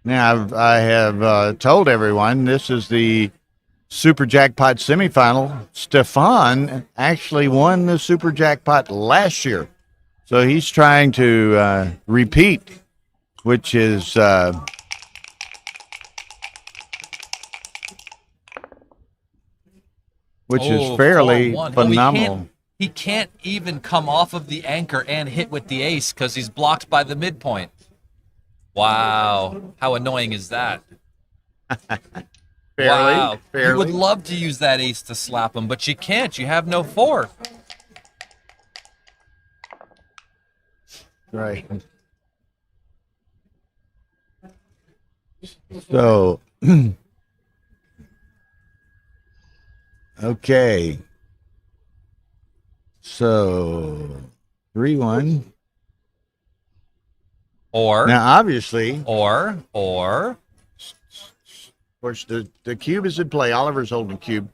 Now, I have told everyone this is the Super Jackpot semifinal. Stefan actually won the Super Jackpot last year. So he's trying to repeat, which is fairly 4-1. phenomenal. He can't even come off of the anchor and hit with the ace because he's blocked by the midpoint. Wow. How annoying is that? Fairly, Wow. You fairly. would love to use that ace to slap him, but you can't. You have no 4. Right. So, okay. So, 3-1. Or, Now, obviously, or, of course, the cube is in play. Oliver's holding the cube.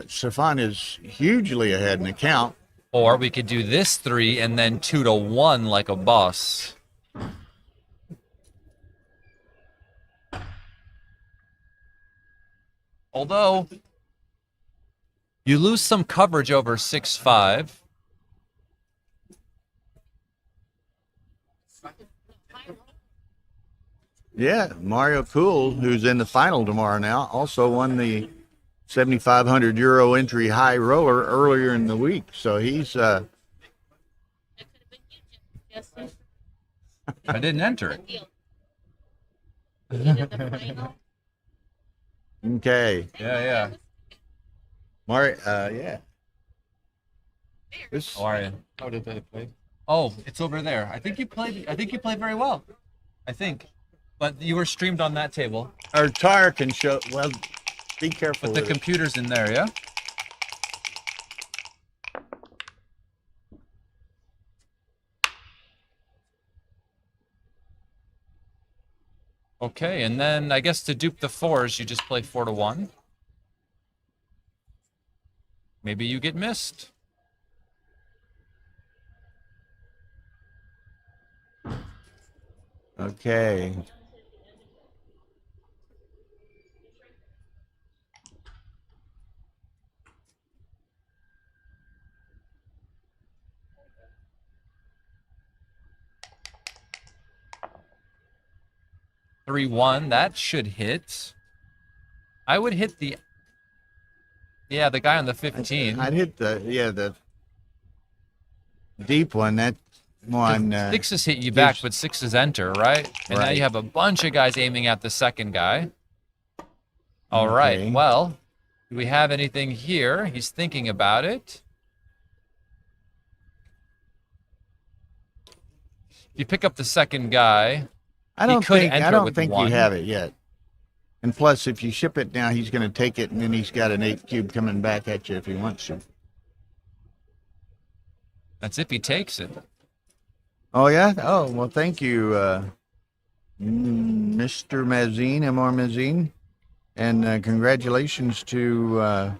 Stefan is hugely ahead in the count. or we could do this 3 and then 2 to 1 like a boss. Although, you lose some coverage over 6-5. Yeah, Mario Cool, who's in the final tomorrow now, also won the 7,500 euro entry high roller earlier in the week. So he's That could have been you, Justin. I didn't enter it. Deal. You did the final. okay. Yeah. Mario, yeah. This, How are you? How did they play? Oh, it's over there. I think you played very well. I think. But you were streamed on that table. our tire can show. Well, be careful. But the with it. computer's in there, yeah? Okay, and then I guess to dupe the 4s, you just play 4 to 1. Maybe you get missed. Okay. Three, 1, that should hit. I would hit the guy on the 15. I'd hit the deep one. That one. 6s hit you back, but 6s enter, right? And now Right. you have a bunch of guys aiming at the second guy. All Okay. right, well, do we have anything here? He's thinking about it. If you pick up the second guy, I don't could think. I enter don't with think 1. you have it yet. And plus, if you ship it now, he's going to take it, and then he's got an 8 cube coming back at you if he wants to. that's if he takes it. Oh yeah. Oh well. Thank you, Mr. Mazine, Mr. Mazine, and congratulations to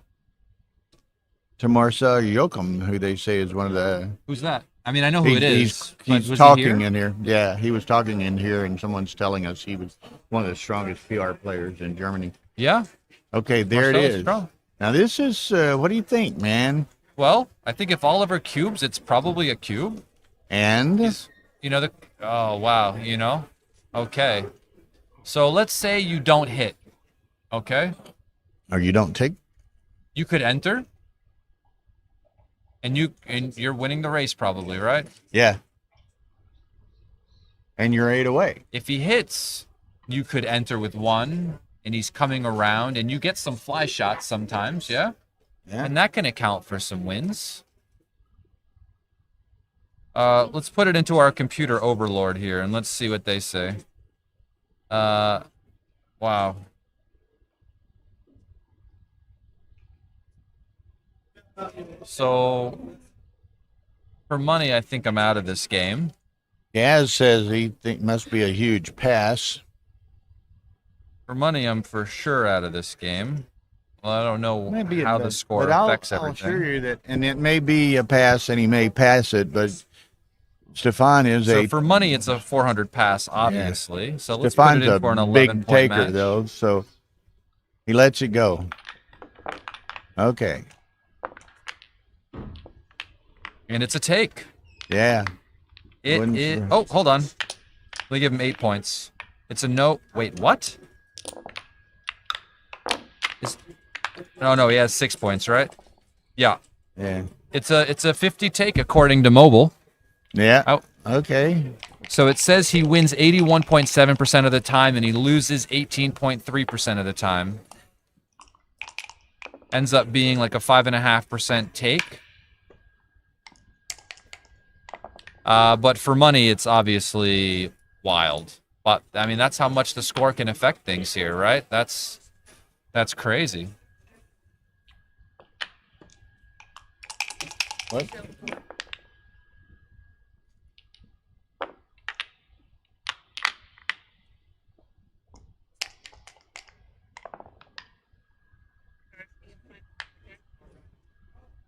Marcel Yoakum, who they say is one of the. Who's that? I mean, I know who it is. but He's was talking he here? in here. Yeah, he was talking in here, and someone's telling us he was one of the strongest PR players in Germany. Yeah. Okay, there Marcel it is is. strong. Now this is. What do you think, man? Well, I think if Oliver cubes, it's probably a cube. And You know, oh, wow, you know? Okay. So let's say you don't hit, okay? or you don't take. You could enter, and you're winning the race probably, right? Yeah. And you're 8 away. If he hits, you could enter with 1, and he's coming around, and you get some fly shots sometimes, yeah? Yeah. And that can account for some wins. Let's put it into our computer overlord here, and let's see what they say. Wow. So, for money, I think I'm out of this game. Gaz says he must be a huge pass. For money, I'm for sure out of this game. Well, I don't know Maybe how it the does, score but affects I'll everything. assure you that, and it may be a pass, and he may pass it, but Stefan is So a for money, it's a 400 pass, obviously. So let's Stefan's put it in a for an 11 big point taker match. though, so he lets it go. Okay, And it's a take. yeah, It Wouldn't is. sure. Oh, hold on. Let me give him 8 points. It's a no. Wait, what? No, he has 6 points, right? Yeah. yeah, It's a 50 take according to mobile. yeah. Oh. Okay, So it says he wins 81.7% of the time and he loses 18.3% of the time. Ends up being like a 5.5% take. But for money, it's obviously wild. But I mean, that's how much the score can affect things here, right? That's crazy. What?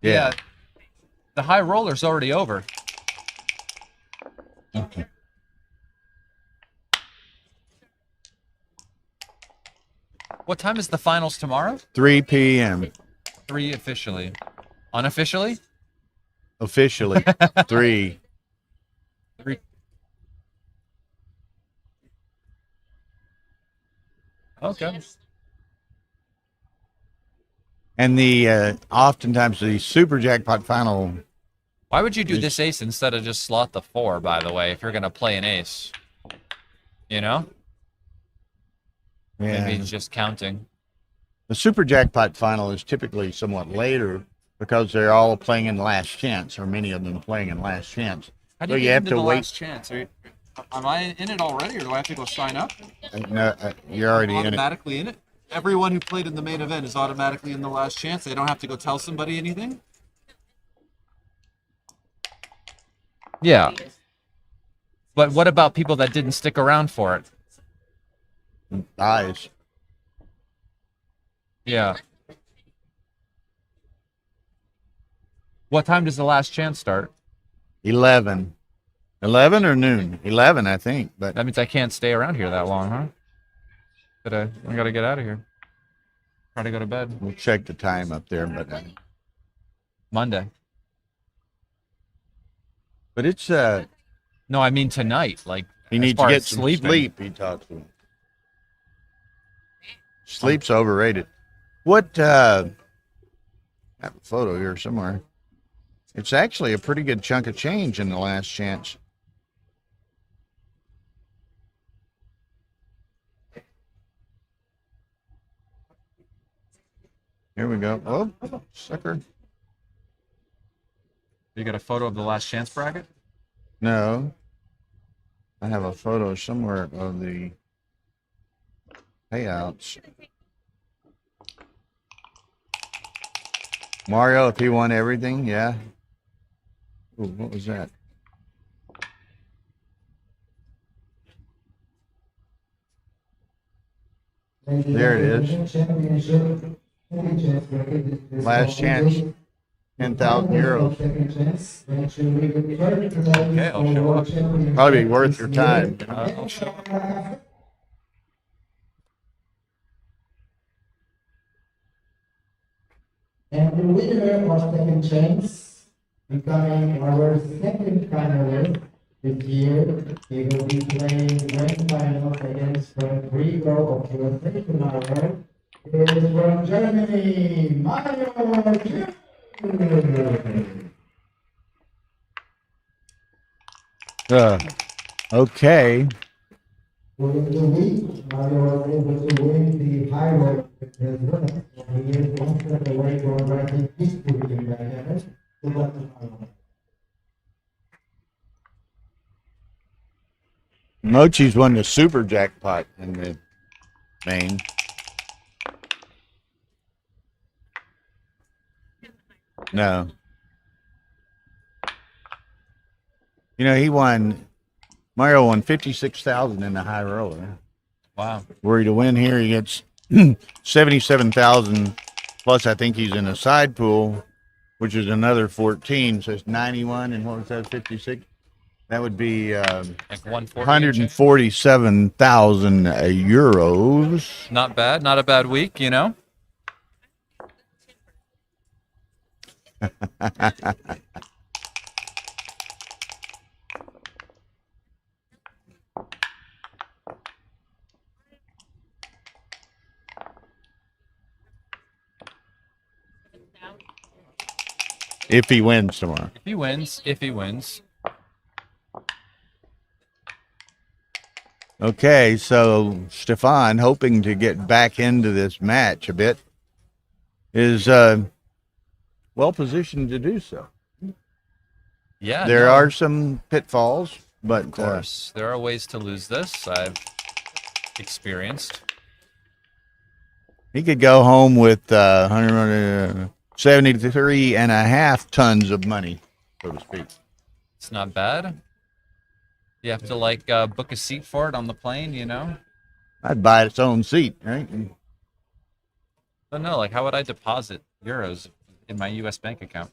Yeah. The high roller's already over. Okay. What time is the finals tomorrow? 3 p.m. 3 officially. Unofficially? Officially, 3. 3. Okay. And the oftentimes the super jackpot final. Why would you do this ace instead of just slot the 4, by the way, if you're going to play an ace? You know? Yeah. Maybe it's just counting. The super jackpot final is typically somewhat later because they're all playing in last chance, or many of them playing in last chance. How do So you you get have into to the wait. last chance? Am I in it already, or do I have to go sign up? No, you're already in it. Automatically in it? Everyone who played in the main event is automatically in the last chance. They don't have to go tell somebody anything? Yeah. But what about people that didn't stick around for it? Eyes. Yeah. What time does the last chance start? 11. 11 or noon? 11, I think. But That means I can't stay around here that long, huh? I gotta get out of here. Try to go to bed. we'll check the time up there. Monday. But it's No, I mean tonight. Like, you as need to far get as some sleeping. sleep. He talks to him. Sleep's overrated. What? I have a photo here somewhere. It's actually a pretty good chunk of change in the last chance. Here we go. Oh, sucker. You got a photo of the last chance bracket? No. I have a photo somewhere of the payouts. Mario, if he won everything, yeah. Ooh, what was that? There it is. Last chance, 10,000 euros. Okay, I'll show up. Probably be worth your time. I'll show up. And the winner of second chance, becoming our second finalist this year, he will be playing grand finals against from Rico of USA tomorrow. It is from Germany, Mario Jr. Okay. Within the week, Mario was able to win the high road with his winner. And he is one step away from writing history in backgammon. Good luck to Mario. Mochi's won the super jackpot in the main. No. You know, Mario won 56,000 in the high roller. Wow. Were he to win here, he gets 77,000 plus. I think he's in a side pool, which is another 14. So it's 91 and what was that, 56? That would be Like 147,000 euros. Not bad. Not a bad week, you know? If he wins tomorrow. If he wins. Okay, so Stefan, hoping to get back into this match a bit, is well positioned to do so. Yeah, There no, are some pitfalls, but of course. There are ways to lose this. I've experienced. he could go home with 173 and a half tons of money, so to speak. It's not bad. You have to like book a seat for it on the plane, you know? I'd buy its own seat, right? But no, like how would I deposit euros in my US bank account?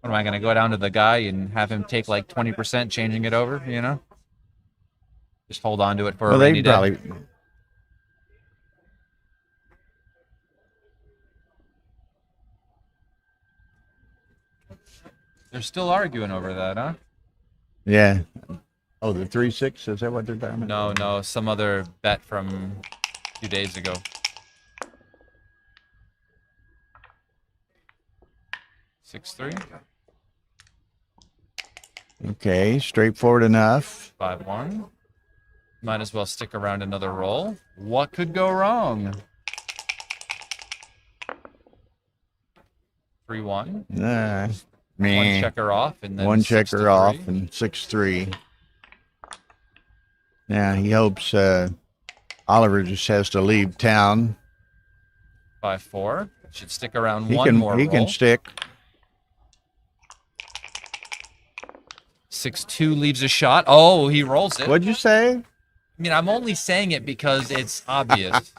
What am I gonna go down to the guy and have him take like 20% changing it over, you know? Just hold on to it for a Well, rainy they day. probably. They're still arguing over that, huh? Yeah. Oh, the 3-6, is that what they're talking about? No, some other bet from a few days ago. Six three, Okay, straightforward enough. 5-1. Might as well stick around another roll. What could go wrong? 3-1. One Man, checker off, and then one 6 to checker off 3. and 6-3. Now he hopes Oliver just has to leave town. 5-4. Should stick around He one can more he roll. can stick. 6-2 leaves a shot. Oh, he rolls it. What'd you say? I mean, I'm only saying it because it's obvious.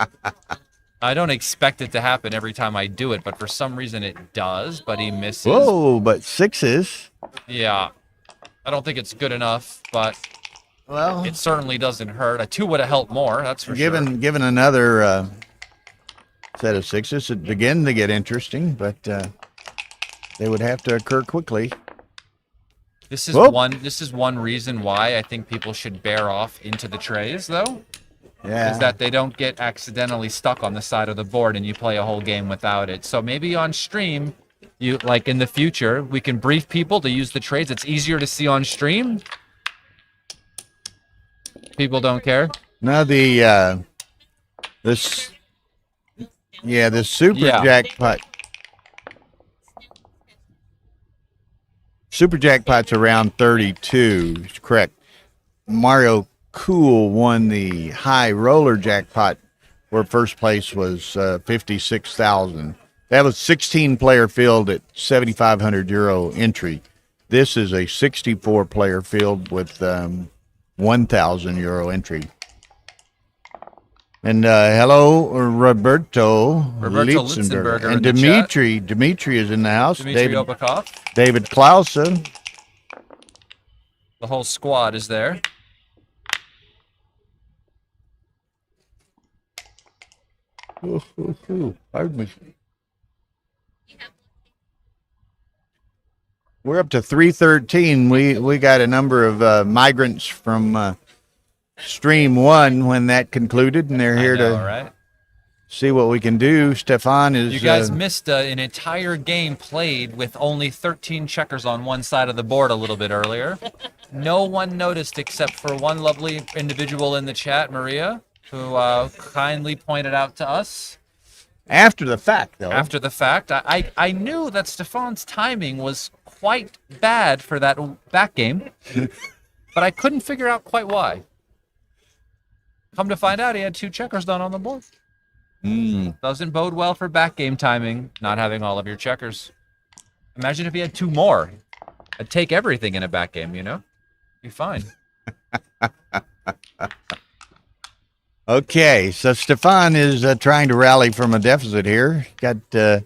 I don't expect it to happen every time I do it, but for some reason it does, but he misses. Whoa, but sixes. Yeah. I don't think it's good enough, but Well, it certainly doesn't hurt. A 2 would have helped more, that's for sure. given another set of sixes, it begin to get interesting, but they would have to occur quickly. This is Whoop. one reason why I think people should bear off into the trays, though. Yeah. Is that they don't get accidentally stuck on the side of the board and you play a whole game without it. So maybe on stream, you like in the future, we can brief people to use the trades. It's easier to see on stream. People don't care. Now the super Yeah. jackpot. Super jackpot's around 32. It's correct. Mario Cool won the high roller jackpot, where first place was 56,000. That was 16-player field at 7,500 euro entry. This is a 64-player field with 1,000 euro entry. And hello, Roberto Litzenberger and in the chat. Dimitri is in the house. Dmitry Obakov. David Clausen. The whole squad is there. Pardon me. We're up to 313. We got a number of migrants from Stream 1 when that concluded, and they're here I know, to right? see what we can do. Stefan is... You guys missed an entire game played with only 13 checkers on one side of the board a little bit earlier. No one noticed except for one lovely individual in the chat, Maria, who kindly pointed out to us. after the fact, though. After the fact, I knew that Stefan's timing was quite bad for that back game, but I couldn't figure out quite why. Come to find out, he had 2 checkers done on the board. Doesn't bode well for back game timing, not having all of your checkers. Imagine if he had 2 more. I'd take everything in a back game, you know? Be fine. Okay, so Stefan is trying to rally from a deficit here. Got 2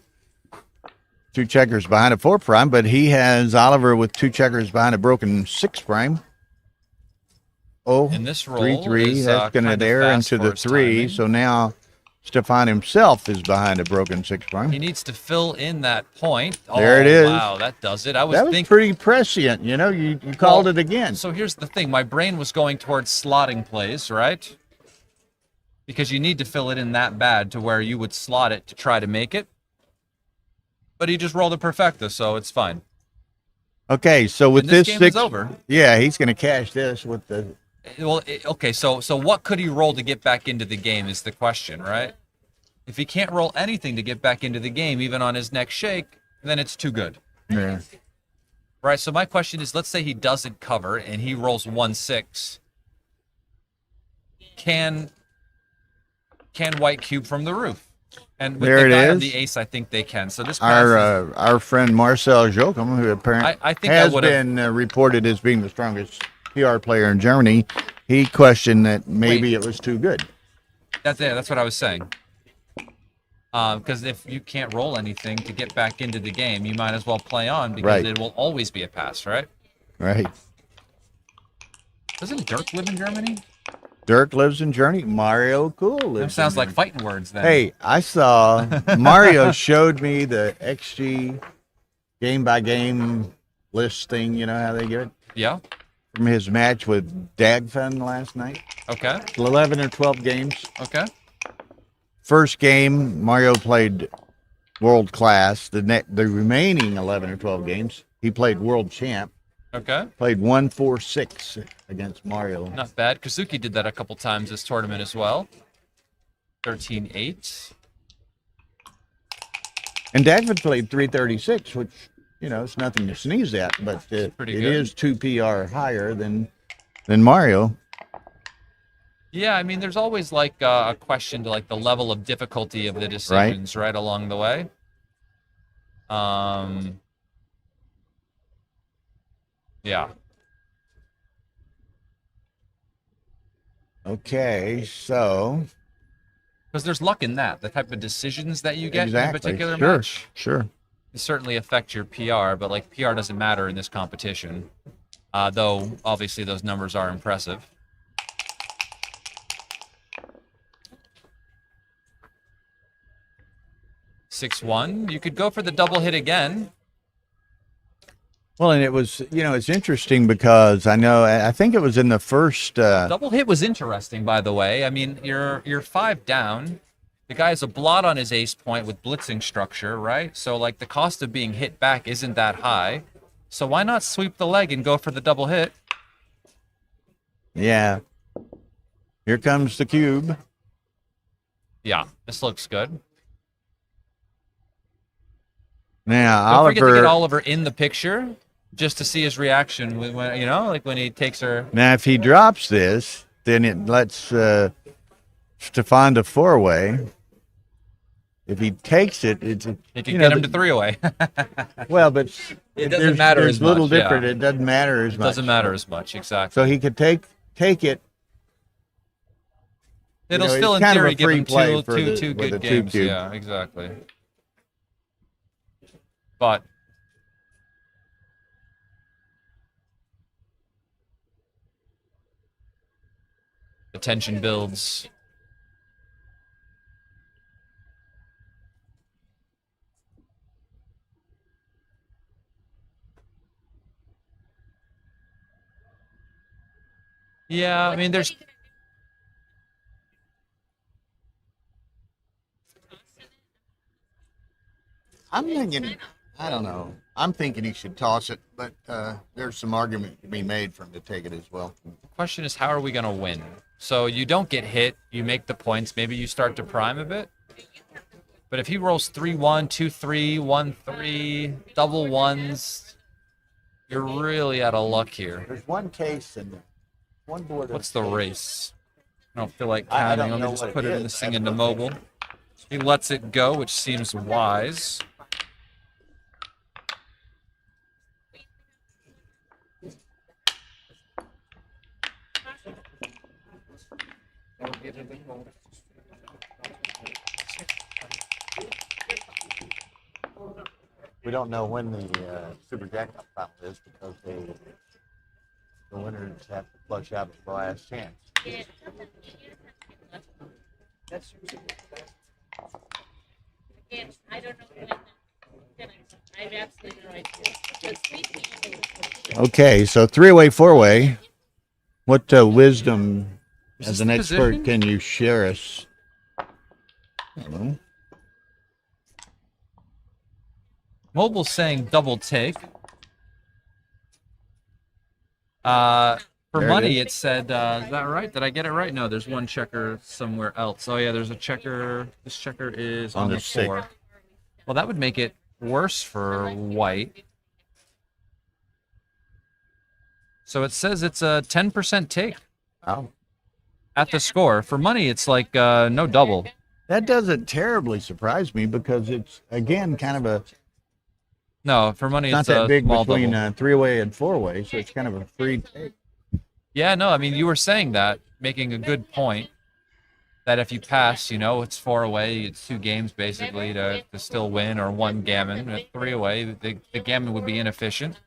checkers behind a 4 prime, but he has Oliver with 2 checkers behind a broken 6 prime. Oh, And this roll 3-3. is, That's going kind to of air fast into for the his 3. timing. So now Stefan himself is behind a broken 6 prime. He needs to fill in that point. There it is. Wow, that does it. That was thinking. pretty prescient. You know, you called it again. So here's the thing. My brain was going towards slotting plays, right? Because you need to fill it in that bad to where you would slot it to try to make it. But he just rolled a perfecta, so it's fine. Okay, so with And this this game 6, is over. yeah, he's going to cash this with the Okay, so what could he roll to get back into the game is the question, right? If he can't roll anything to get back into the game, even on his next shake, then it's too good. Yeah. Right, so my question is, let's say he doesn't cover and he rolls 1-6. Can White cube from the roof? And with There the it guy on is. the ace, I think they can. So this pass Our friend Marcel Jochum, who apparently I think I has would've- been reported as being the strongest PR player in Germany, he questioned that maybe Wait. it was too good. that's what I was saying. Because if you can't roll anything to get back into the game, you might as well play on because Right. it will always be a pass, right? Right. Doesn't Dirk live in Germany? Dirk lives in Germany. Mario Cool lives That sounds in like Germany. fighting words then. Hey, I saw Mario showed me the XG game by game list thing. You know how they give it Yeah. from his match with Dagfun last night. Okay. 11 or 12 games. Okay. First game, Mario played world class. The remaining 11 or 12 games, he played world champ. Okay. Played 1-4-6 against Mario. Not bad. Kazuki did that a couple times this tournament as well. 13-8. And Dagford played 336, which, you know, it's nothing to sneeze at, but it pretty good. is 2 PR higher than Mario. Yeah, I mean, there's always like a question to like the level of difficulty of the decisions right along the way. Yeah. Okay, so Because there's luck in that. The type of decisions that you get in a exactly. particular Sure, match sure. certainly affect your PR, but like PR doesn't matter in this competition. Though obviously those numbers are impressive. Six-one. You could go for the double hit again. Well, and it was, you know, it's interesting because I think it was in the first. Double hit was interesting, by the way. I mean, you're 5 down. The guy has a blot on his ace point with blitzing structure, right? So like the cost of being hit back isn't that high. So why not sweep the leg and go for the double hit? Yeah. Here comes the cube. Yeah, this looks good. Now, Don't forget to get Oliver. Oliver in the picture just to see his reaction when you know, like when he takes her. Now, if he drops this, then it lets Stefan to four-way. If he takes it, it's He can get him to 3-away. well, but It doesn't matter There's as a little much, yeah. different. It doesn't matter as It much. doesn't matter as much, exactly. So he could take it. It'll know, still, it's in kind of theory, a give free him play two for the- two with good the two games. cube. Yeah, exactly. But the tension builds. Yeah, I mean, there's I'm thinking. I don't know. I'm thinking he should toss it, but there's some argument to be made for him to take it as well. the question is, how are we going to win? So you don't get hit, you make the points, maybe you start to prime a bit. But if he rolls 3-1, 2-3, 1-3, double ones, you're really out of luck here. There's one case and one board. What's the race? I don't feel like I counting. don't Let me know just what put it it in the is. thing into mobile. He lets it go, which seems wise. We don't know when the Super Jackpot final is because the winners have to flush out the last chance. Again, I don't know when. I have absolutely no idea. But 3 p.m. Okay, so three-way, four-way. What wisdom, Is as this an the expert, position? can you share us? I don't know. Mobile's saying double take. For There it money, is. it said, is that right? Did I get it right? No, there's one checker somewhere else. Oh, yeah, there's a checker. This checker is On on the the 4. Well, that would make it worse for white. So it says it's a 10% take Oh. at the score. For money, it's like no double. That doesn't terribly surprise me because it's, again, kind of a, No, for money, not it's that a big small between double. three-way and four-way, so it's kind of a free take. Yeah, no, I mean, you were saying that, making a good point, that if you pass, it's 4 away, it's 2 games basically to still win, or 1 gammon. At 3 away, the gammon would be inefficient,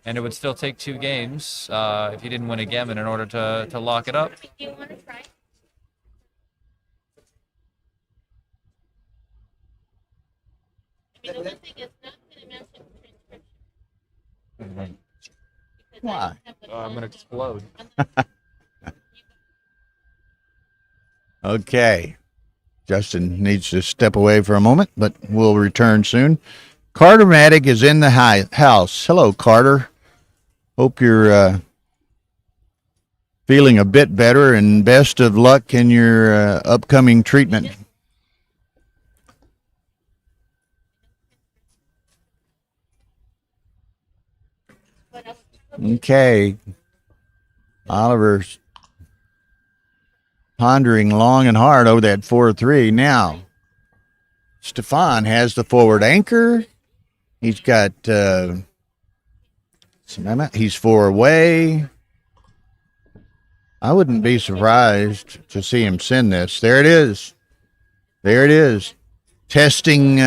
and it would still take 2 games if you didn't win a gammon in order to lock it up. Do you want to try? I mean, the one thing is not going to mess with transcription. Because I Why? don't have the I'm gonna explode. Okay. Justin needs to step away for a moment, but we'll return soon. Carter Maddock is in the house. Hello, Carter. Hope you're feeling a bit better, and best of luck in your upcoming treatment. Okay. Oliver's pondering long and hard over that 4-3. Now, Stefan has the forward anchor. He's got he's 4 away. I wouldn't be surprised to see him send this. There it is. There it is. Testing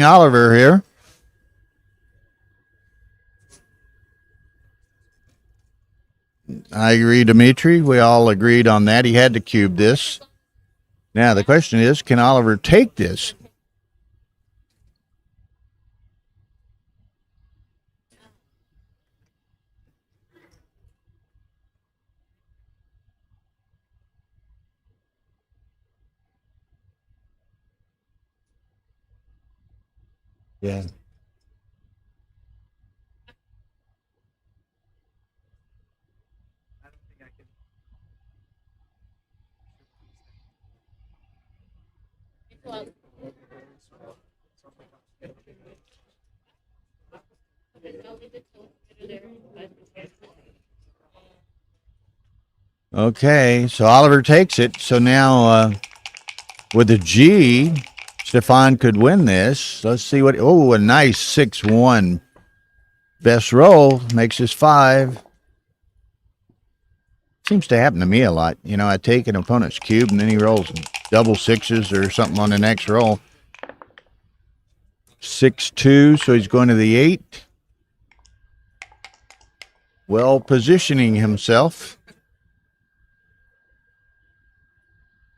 Oliver here. I agree, Dimitri. We all agreed on that. He had to cube this. Now, the question is, can Oliver take this? Yeah. Well, Okay, so Oliver takes it. So now with a G, Stefan could win this. Let's see what. Oh, a nice 6-1. Best roll makes this 5. Seems to happen to me a lot. I take an opponent's cube and then he rolls double 6s or something on the next roll. 6-2, so he's going to the 8. Well, positioning himself.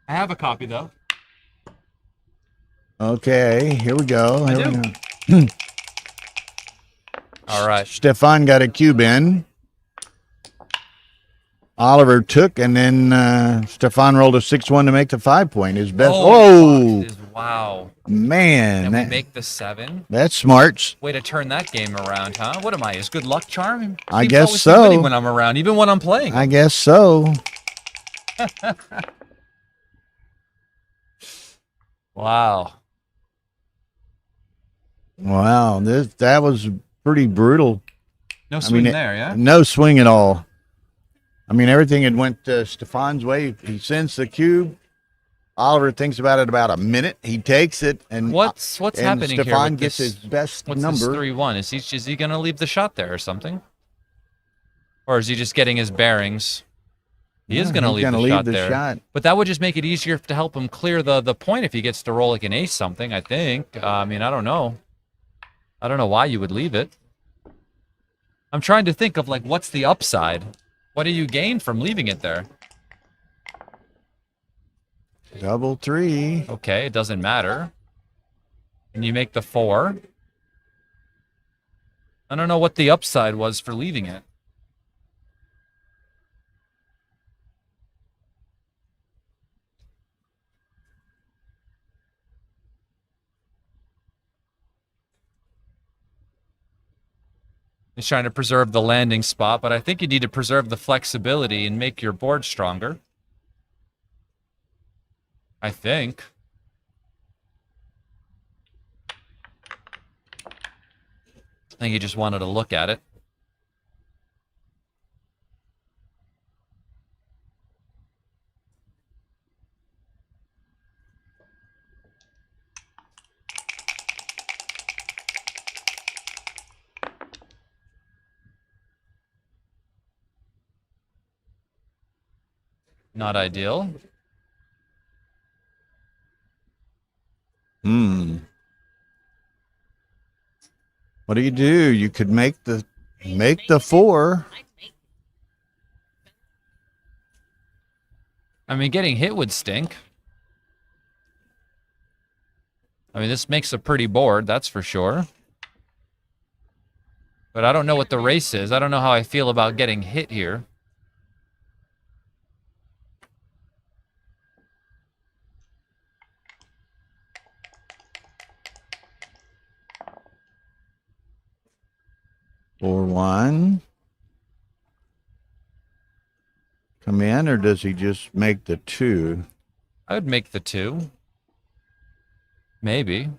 I have a copy, though. Okay, here we go. I Here we do. go. All right. Stefan got a cube in. Oliver took, and then Stefan rolled a 6-1 to make the 5-point. His best. Oh, Wow. man. And we make the 7. That's smart. Way to turn that game around, huh? What am I, his good luck charm? I Seems guess always so. winning when I'm around, even when I'm playing. I guess so. Wow. Wow, that was pretty brutal. No swing mean, there, yeah? No swing at all. I mean, everything had went Stefan's way. He sends the cube. Oliver thinks about it about a minute. He takes it, and What's and happening here? Stefan With gets this, his best what's number. this 3-1? Is he gonna leave the shot there or something? Or is he just getting his bearings? He is gonna leave the shot there. But that would just make it easier to help him clear the point if he gets to roll like an ace something, I think. I mean, I don't know. I don't know why you would leave it. I'm trying to think of, like, what's the upside? What do you gain from leaving it there? Double 3. Okay, it doesn't matter. And you make the 4. I don't know what the upside was for leaving it. He's trying to preserve the landing spot, but I think you need to preserve the flexibility and make your board stronger. I think. I think he just wanted to look at it. Not ideal. What do? You could make the 4. I mean, getting hit would stink. I mean, this makes a pretty board, that's for sure. But I don't know what the race is. I don't know how I feel about getting hit here. Or 1. Come in, or does he just make the 2? I would make the 2. Maybe.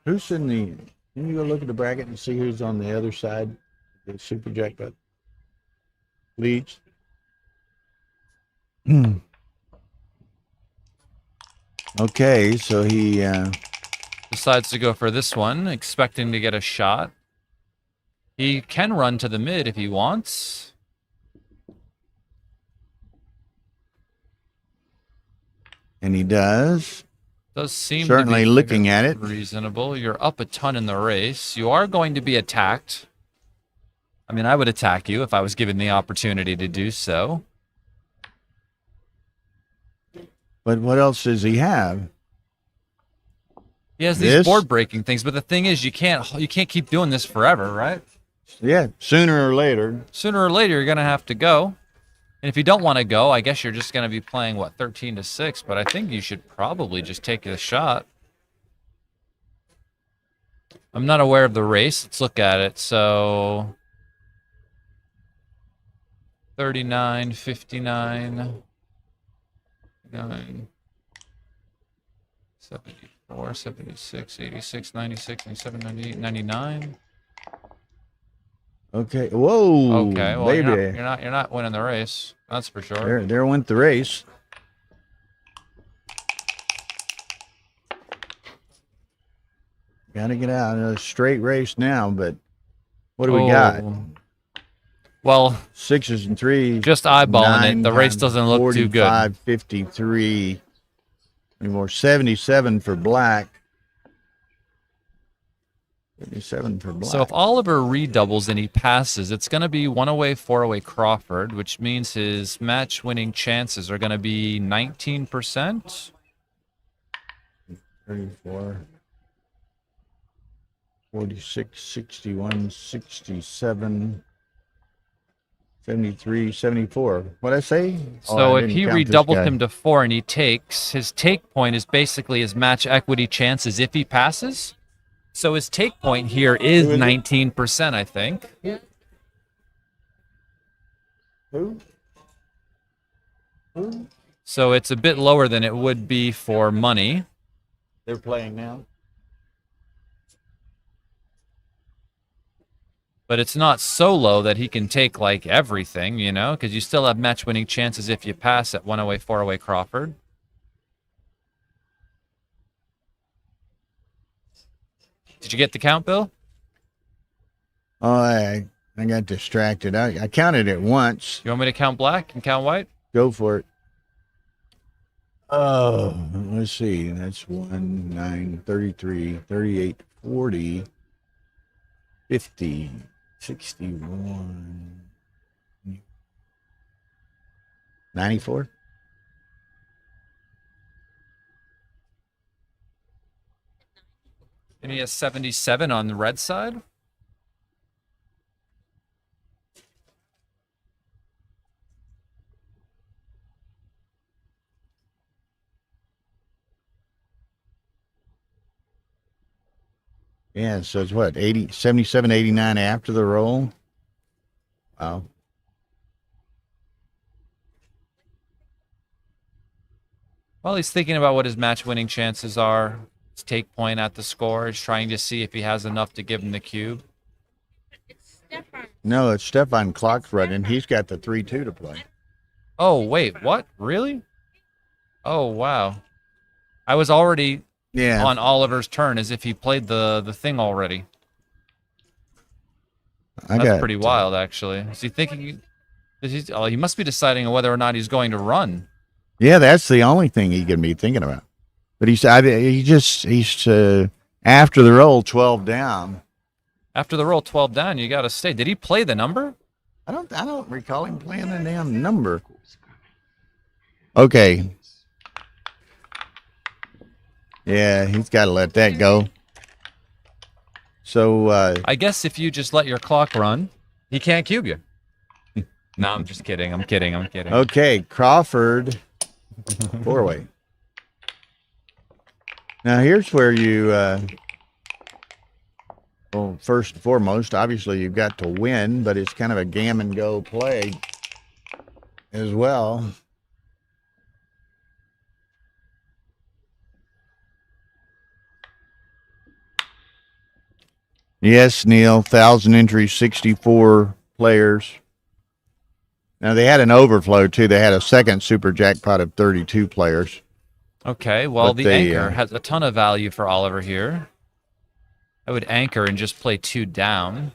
Who's in the? Can you go look at the bracket and see who's on the other side? The Super Jackpot leads. Okay, so he Decides to go for this one, expecting to get a shot. He can run to the mid if he wants. and he does. Does seem Certainly to be looking at it. reasonable. You're up a ton in the race. You are going to be attacked. I mean, I would attack you if I was given the opportunity to do so. But what else does he have? He has these This? board-breaking things, but the thing is, you can't keep doing this forever, right? Yeah, sooner or later. Sooner or later, you're going to have to go. And if you don't want to go, I guess you're just going to be playing, what, 13-6? But I think you should probably just take a shot. I'm not aware of the race. Let's look at it. So 39, 59, 9, 74, 76, 86, 96, 97, 98, 99. Okay. Whoa. Okay, well, baby. you're not winning the race. That's for sure. There went the race. Got to get out in a straight race now, but what do we got? Well, 6s and 3s. just eyeballing it, the race doesn't look too good. 45, 53. Anymore 77 for black. 77 for black. So if Oliver redoubles and he passes, it's going to be 1-away, 4-away Crawford, which means his match-winning chances are going to be 19%. 34, 46, 61, 67, 73, 74. What'd I say? So I if didn't he count this redoubles guy. him to 4 and he takes, his take point is basically his match equity chances if he passes. So his take point here is Who is it? 19%, I think. Who? So it's a bit lower than it would be for money. They're playing now. But it's not so low that he can take like everything, you know, because you still have match-winning chances if you pass at 1-away, 4-away Crawford. Did you get the count, Bill? Oh, I got distracted. I counted it once. You want me to count black and count white? Go for it. Oh, let's see. That's 1, 9, 33, 38, 40, 50, 61, 94. And he has 77 on the red side. Yeah, so it's what, 80, 77, 89 after the roll? Wow. Well, he's thinking about what his match-winning chances are. His take point at the score. He's trying to see if he has enough to give him the cube. It's Stefan. No, it's Stefan Klock's running. He's got the 3-2 to play. Oh, wait, what? Really? Oh, wow. I was already on Oliver's turn as if he played the thing already. That's pretty wild, actually. Is he thinking... he must be deciding whether or not he's going to run. Yeah, that's the only thing he can be thinking about. But he's after the roll 12 down. After the roll 12 down, you got to stay. Did he play the number? I don't recall him playing the damn number. Okay. Yeah, he's got to let that go. So I guess if you just let your clock run, he can't cube you. No, I'm just kidding. I'm kidding. Okay, Crawford, four-way. Now here's where you, well, first and foremost, obviously you've got to win, but it's kind of a gammon go play as well. Yes, Neil, 1,000 entries, 64 players. Now, they had an overflow, too. They had a second super jackpot of 32 players. Okay, well, the anchor has a ton of value for Oliver here. I would anchor and just play 2 down.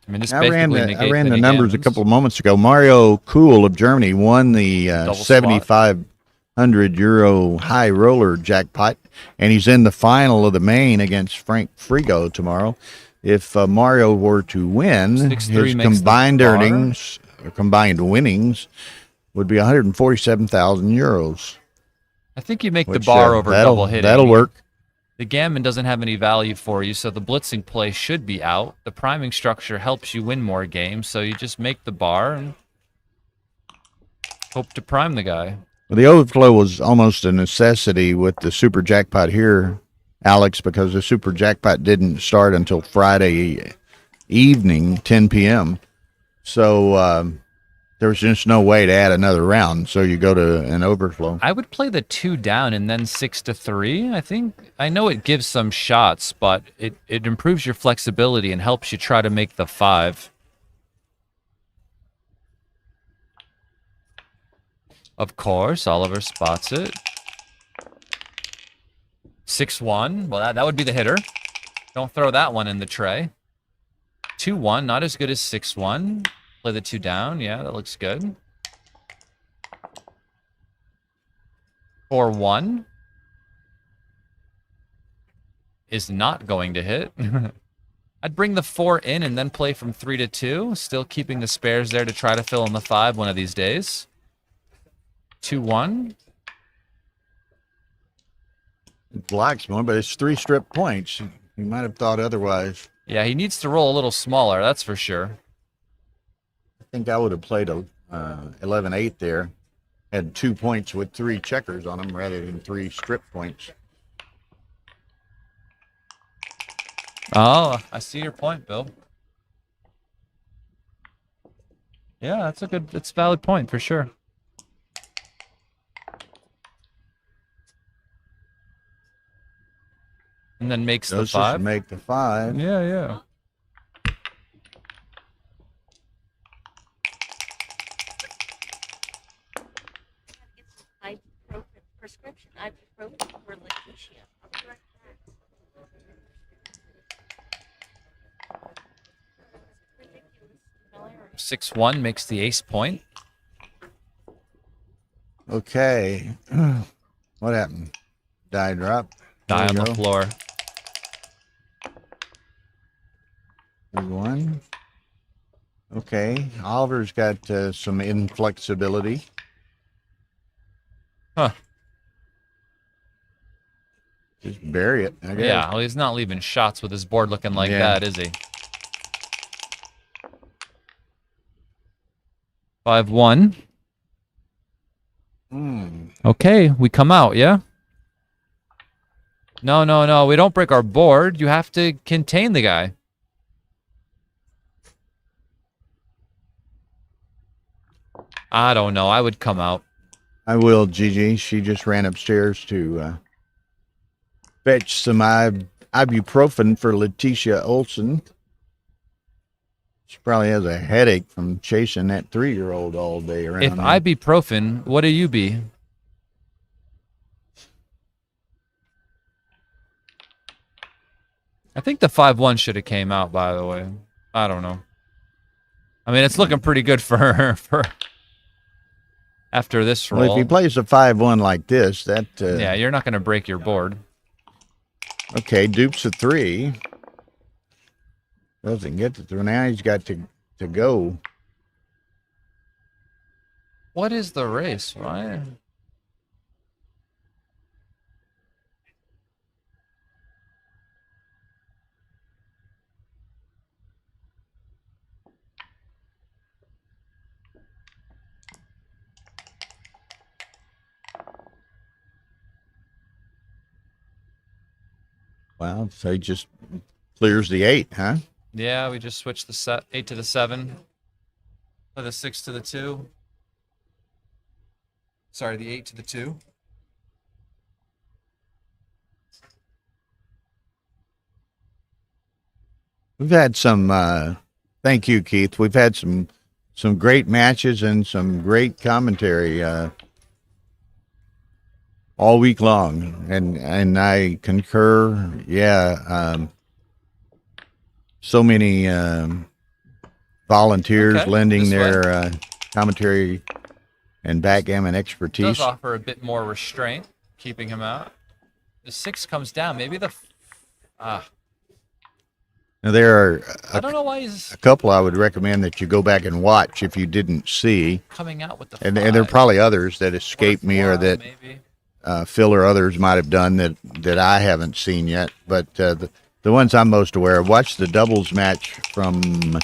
I mean, this I ran basically the numbers a couple of moments ago. Mario Kuhl of Germany won the 7,500 euro high roller jackpot, and he's in the final of the main against Frank Frigo tomorrow. If Mario were to win, his combined earnings or combined winnings would be 147,000 euros. I think you make the bar over double hitting. That'll work. The gammon doesn't have any value for you, so the blitzing play should be out. The priming structure helps you win more games, so you just make the bar and hope to prime the guy. Well, the overflow was almost a necessity with the super jackpot here, Alex, because the super jackpot didn't start until Friday evening, 10 p.m. So there was just no way to add another round, so you go to an overflow. I would play the 2 down and then 6 to 3. I know it gives some shots, but it improves your flexibility and helps you try to make the 5. Of course, Oliver spots it. 6-1. Well, that would be the hitter. Don't throw that one in the tray. 2-1, not as good as 6-1. Play the 2 down. Yeah, that looks good. 4-1 is not going to hit. I'd bring the 4 in and then play from 3 to 2, still keeping the spares there to try to fill in the 5 one of these days. 2-1. It blocks more, but it's 3 strip points. You might have thought otherwise. Yeah, he needs to roll a little smaller, that's for sure. I think I would have played a 11-8 there. Had 2 points with 3 checkers on them rather than 3 strip points. Oh, I see your point, Bill. Yeah, it's a valid point for sure. And then makes the 5. Make the 5. Yeah, yeah. Prescription ibuprofen for Leticia. I'll be right back. 6-1 makes the ace point. Okay. What happened? Die drop. Die on the floor. 1. Okay. Oliver's got some inflexibility. Huh. Just bury it, I guess. Yeah, well, he's not leaving shots with his board looking like that, is he? 5-1. Okay, we come out, yeah? No, no, no. We don't break our board. You have to contain the guy. I don't know. I would come out. I will, Gigi. She just ran upstairs to fetch some ibuprofen for Letitia Olson. She probably has a headache from chasing that 3-year-old all day around. If there. ibuprofen, what do you be? I think the 5-1 should have came out, by the way. I don't know. I mean, it's looking pretty good for her for after this roll. Well, if he plays a 5-1 like this, that yeah, you're not going to break your board. okay, dupes a 3. Doesn't get to 3. Now he's got to go. What is the race? Why? Wow, so he just clears the 8, huh? Yeah, we just switched the 8 to the 7. Or the 6 to the 2. Sorry, the 8 to the 2. We've had some thank you, Keith. We've had some great matches and some great commentary all week long, and I concur. Yeah, so many volunteers Okay, lending this way. their commentary and backgammon Does expertise. offer a bit more restraint, keeping him out. The 6 comes down. Maybe the Now, there are I don't know why he's a couple I would recommend that you go back and watch if you didn't see, coming out with the and there are 5. probably others that escaped me or that maybe. Phil or others might have done that I haven't seen yet. But the ones I'm most aware of, watch the doubles match from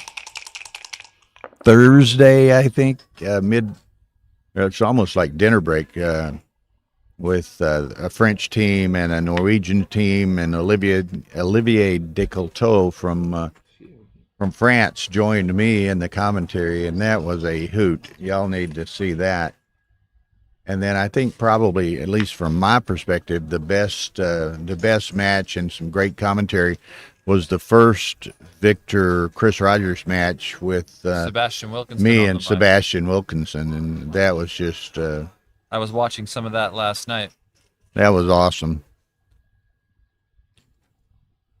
Thursday, I think, it's almost like dinner break with a French team and a Norwegian team, and Olivier Decolteau from France joined me in the commentary, and that was a hoot. Y'all need to see that. And then I think probably, at least from my perspective, the best match and some great commentary was the first Victor Chris Rogers match with Sebastian Wilkinson. me on the and mic. Sebastian Wilkinson, and that was just I was watching some of that last night. that was awesome.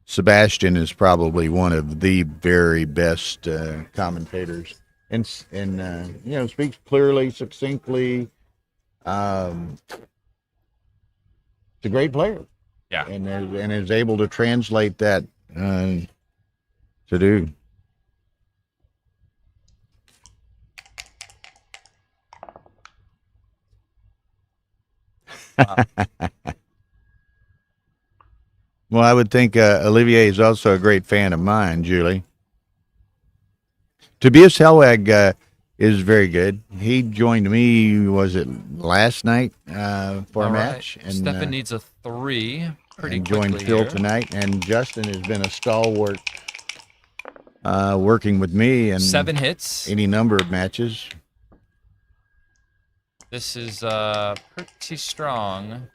Sebastian is probably one of the very best commentators, and speaks clearly, succinctly. It's a great player. Yeah. And is able to translate that to do. Well, I would think Olivier is also a great fan of mine, Julie. Tobias Helweg is very good. He joined me, was it last night for All a right. match? And Stefan needs a 3 pretty and quickly joined Phil here. tonight. And Justin has been a stalwart working with me in 7 hits. any number of matches. This is pretty strong.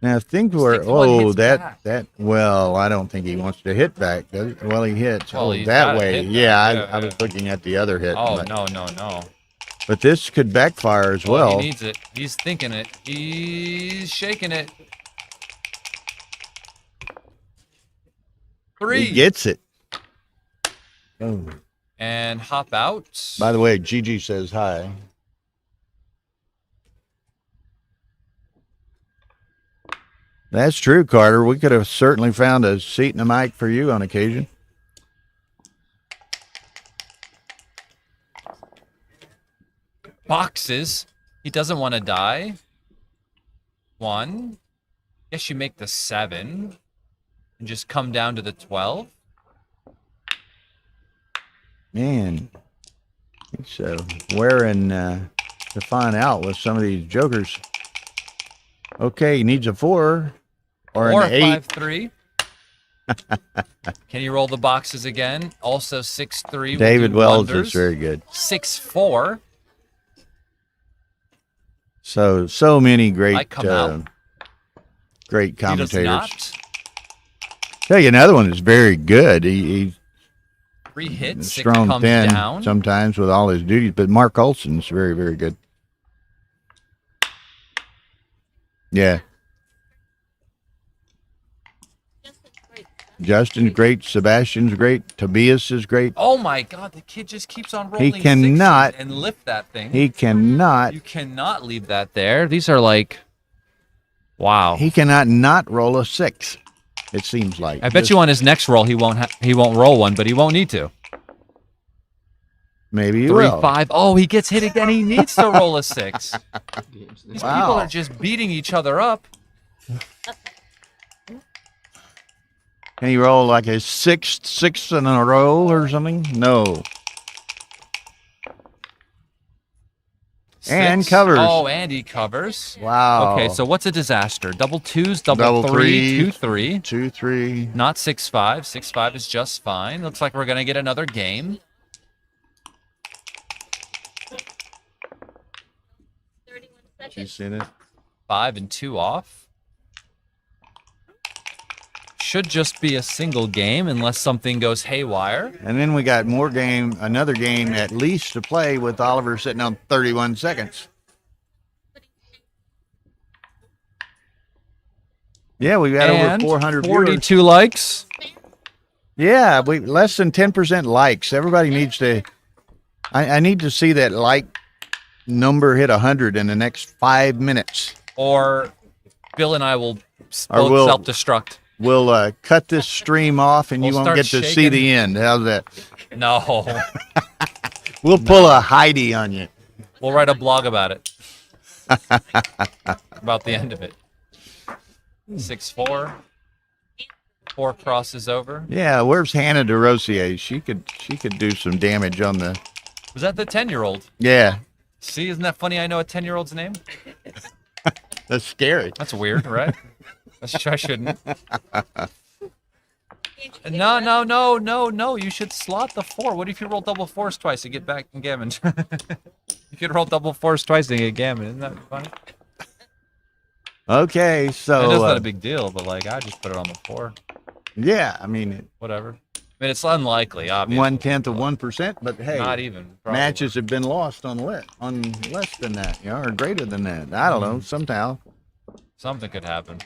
Now, if things were, Six one hits back. well, I don't think he wants to hit back, does he? Well, he hits. Well, he's that gotta way. hit back. Yeah, Yeah, I was looking at the other hit. Oh, but, no. but this could backfire as well. He needs it. He's thinking it. He's shaking it. 3. He gets it. Oh. And hop out. By the way, Gigi says hi. That's true, Carter. We could have certainly found a seat and a mic for you on occasion. Boxes. He doesn't want to die. 1. Guess you make the 7. And just come down to the 12. Man, he's wearing to find out with some of these jokers. Okay, he needs a 4 or Or an a 8. 5-3. Can you roll the boxes again? Also 6-3. David Wells wonders. is very good. 6-4. So many great, Might come out. great He does commentators. not. Tell you another one is very good. He's 3 hits. 6 strong comes thin down. sometimes with all his duties, but Mark Olson's very, very good. Yeah. Justin's great. Sebastian's great. Tobias is great. Oh my God! The kid just keeps on rolling. cannot- sixes and lift that thing. He cannot. You cannot leave that there. These are like, wow. He cannot not roll a 6. It seems like. I bet you on his next roll he won't roll one, but he won't need to. Maybe he 3, will. 5. Oh, he gets hit again. He needs to roll a 6. Games. These Wow. people are just beating each other up. Can he roll like a 6 in a row or something? No. And 6. covers. Oh, and he covers. Wow. Okay, so what's a disaster? Double 2s, double Double 3, 3. 2-3. 2, 3. Not 6-5. 6-5 is just fine. Looks like we're gonna get another game. 31 You seconds. seen it? 5 and 2 off. Should just be a single game unless something goes haywire. And then we got another game at least to play with Oliver sitting on 31 seconds. Yeah, we got And over 400 viewers. 42 likes. Yeah, we less than 10% likes. Everybody needs to. I need to see that like number hit 100 in the next 5 minutes. Or Bill and I will Or both we'll- self-destruct. We'll cut this stream off, and you We'll won't get start to see shaking. the end. How's that? No. We'll pull a Heidi on you. We'll write a blog about it. About the end of it. 6-4. 4 crosses over. Yeah, where's Hannah DeRosier? She could do some damage on the. Was that the 10-year-old? Yeah, See, isn't that funny? I know a 10-year-old's name. that's scary. That's weird, right? I shouldn't. No. You should slot the 4. What if you roll double 4s twice to get back in gammon? You could roll double 4s twice to get gammon. Isn't that funny? Okay, so I know it's not a big deal, but like I just put it on the 4. yeah, I mean Whatever. I mean, it's unlikely, obviously. 1/10 of 1%, but hey, Not even. Probably. matches have been lost on less than that, or greater than that. I don't know. Somehow. Something could happen.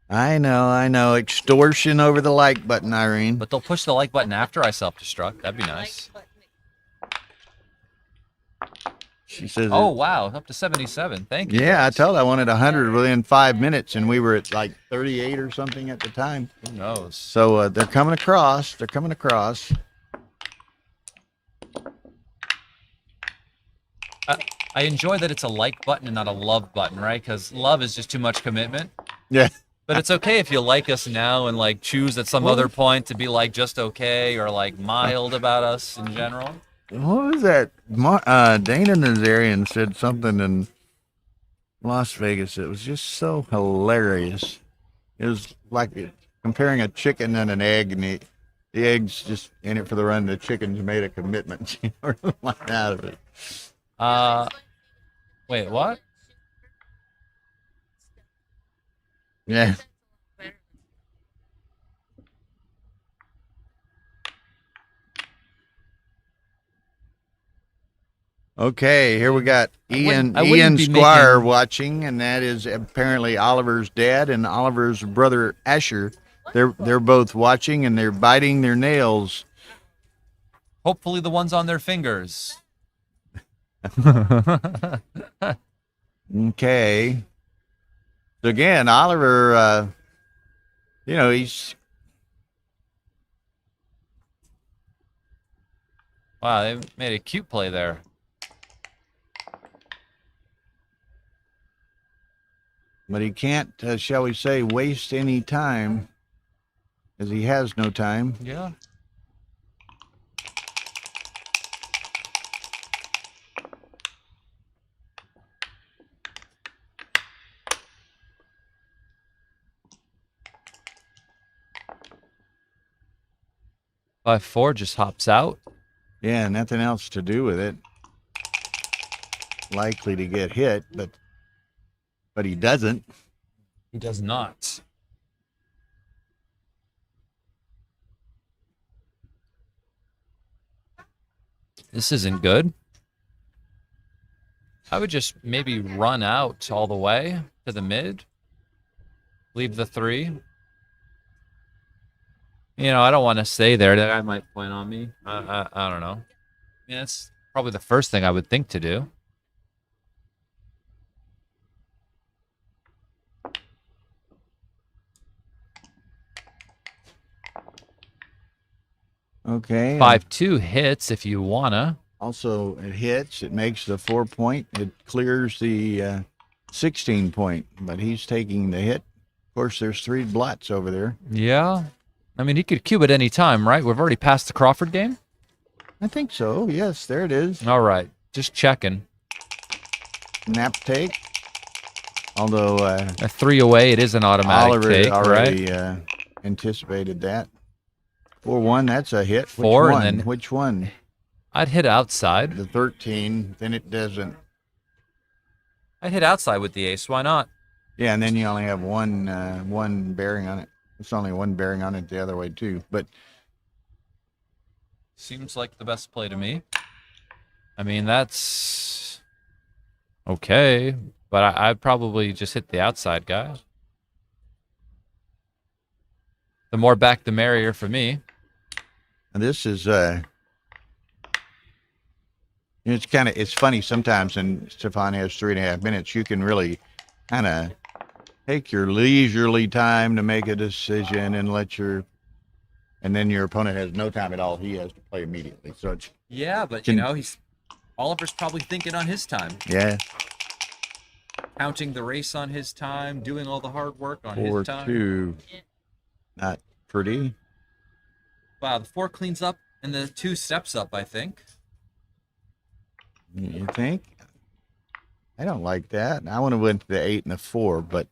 I know. Extortion over the like button, Irene. But they'll push the like button after I self-destruct. That'd be nice. She says, Oh, wow. Up to 77. Thank you. yeah, I told her I wanted 100 within 5 minutes, and we were at like 38 or something at the time. Who knows? So they're coming across. They're coming across. I enjoy that it's a like button and not a love button, right? Because love is just too much commitment. Yeah. But it's okay if you like us now and like choose at some other point to be like just okay or like mild about us in general. What was that? Dana Nazarian said something in Las Vegas. It was just so hilarious. It was like comparing a chicken and an egg, and the egg's just in it for the run. The chicken's made a commitment, or something out of it. Wait, what? Yeah. Okay, here we got Ian I wouldn't be Squire making- watching, and that is apparently Oliver's dad and Oliver's brother Asher. They're both watching, and they're biting their nails. Hopefully the ones on their fingers. Okay. So again, Oliver, he's Wow, they made a cute play there. but he can't, shall we say, waste any time, as he has no time. Yeah. 5-4 just hops out. Yeah, nothing else to do with it. Likely to get hit, but he doesn't. He does not. This isn't good. I would just maybe run out all the way to the mid. Leave the 3. You know, I don't want to stay there. That guy might point on me. I don't know. Yeah, that's probably the first thing I would think to do. Okay. 5-2 hits if you wanna. Also, it hits. It makes the 4-point. It clears the 16-point, but he's taking the hit. Of course, there's 3 blots over there. Yeah. I mean, he could cube at any time, right? We've already passed the Crawford game. I think so. Yes, there it is. All right. Just checking. Nap take. Although A 3 away, it is an automatic Oliver take, already right? anticipated that. 4-1, that's a hit. Which 4, one? and then- Which one? I'd hit outside. The 13, then it doesn't. I'd hit outside with the ace. Why not? Yeah, and then you only have one bearing on it. It's only one bearing on it the other way too. But Seems like the best play to me. I mean, that's okay, but I'd probably just hit the outside guy. The more back, the merrier for me. this is it's funny sometimes, and Stefan has 3.5 minutes. You can really kind of take your leisurely time to make a decision and then your opponent has no time at all. He has to play immediately. So it's Yeah, but Can- Oliver's probably thinking on his time, yeah, counting the race on his time, doing all the hard work on his time. 4-2. Not pretty. Wow, the 4 cleans up and the 2 steps up, I think. You think? I don't like that. I want to win to the 8 and the 4, but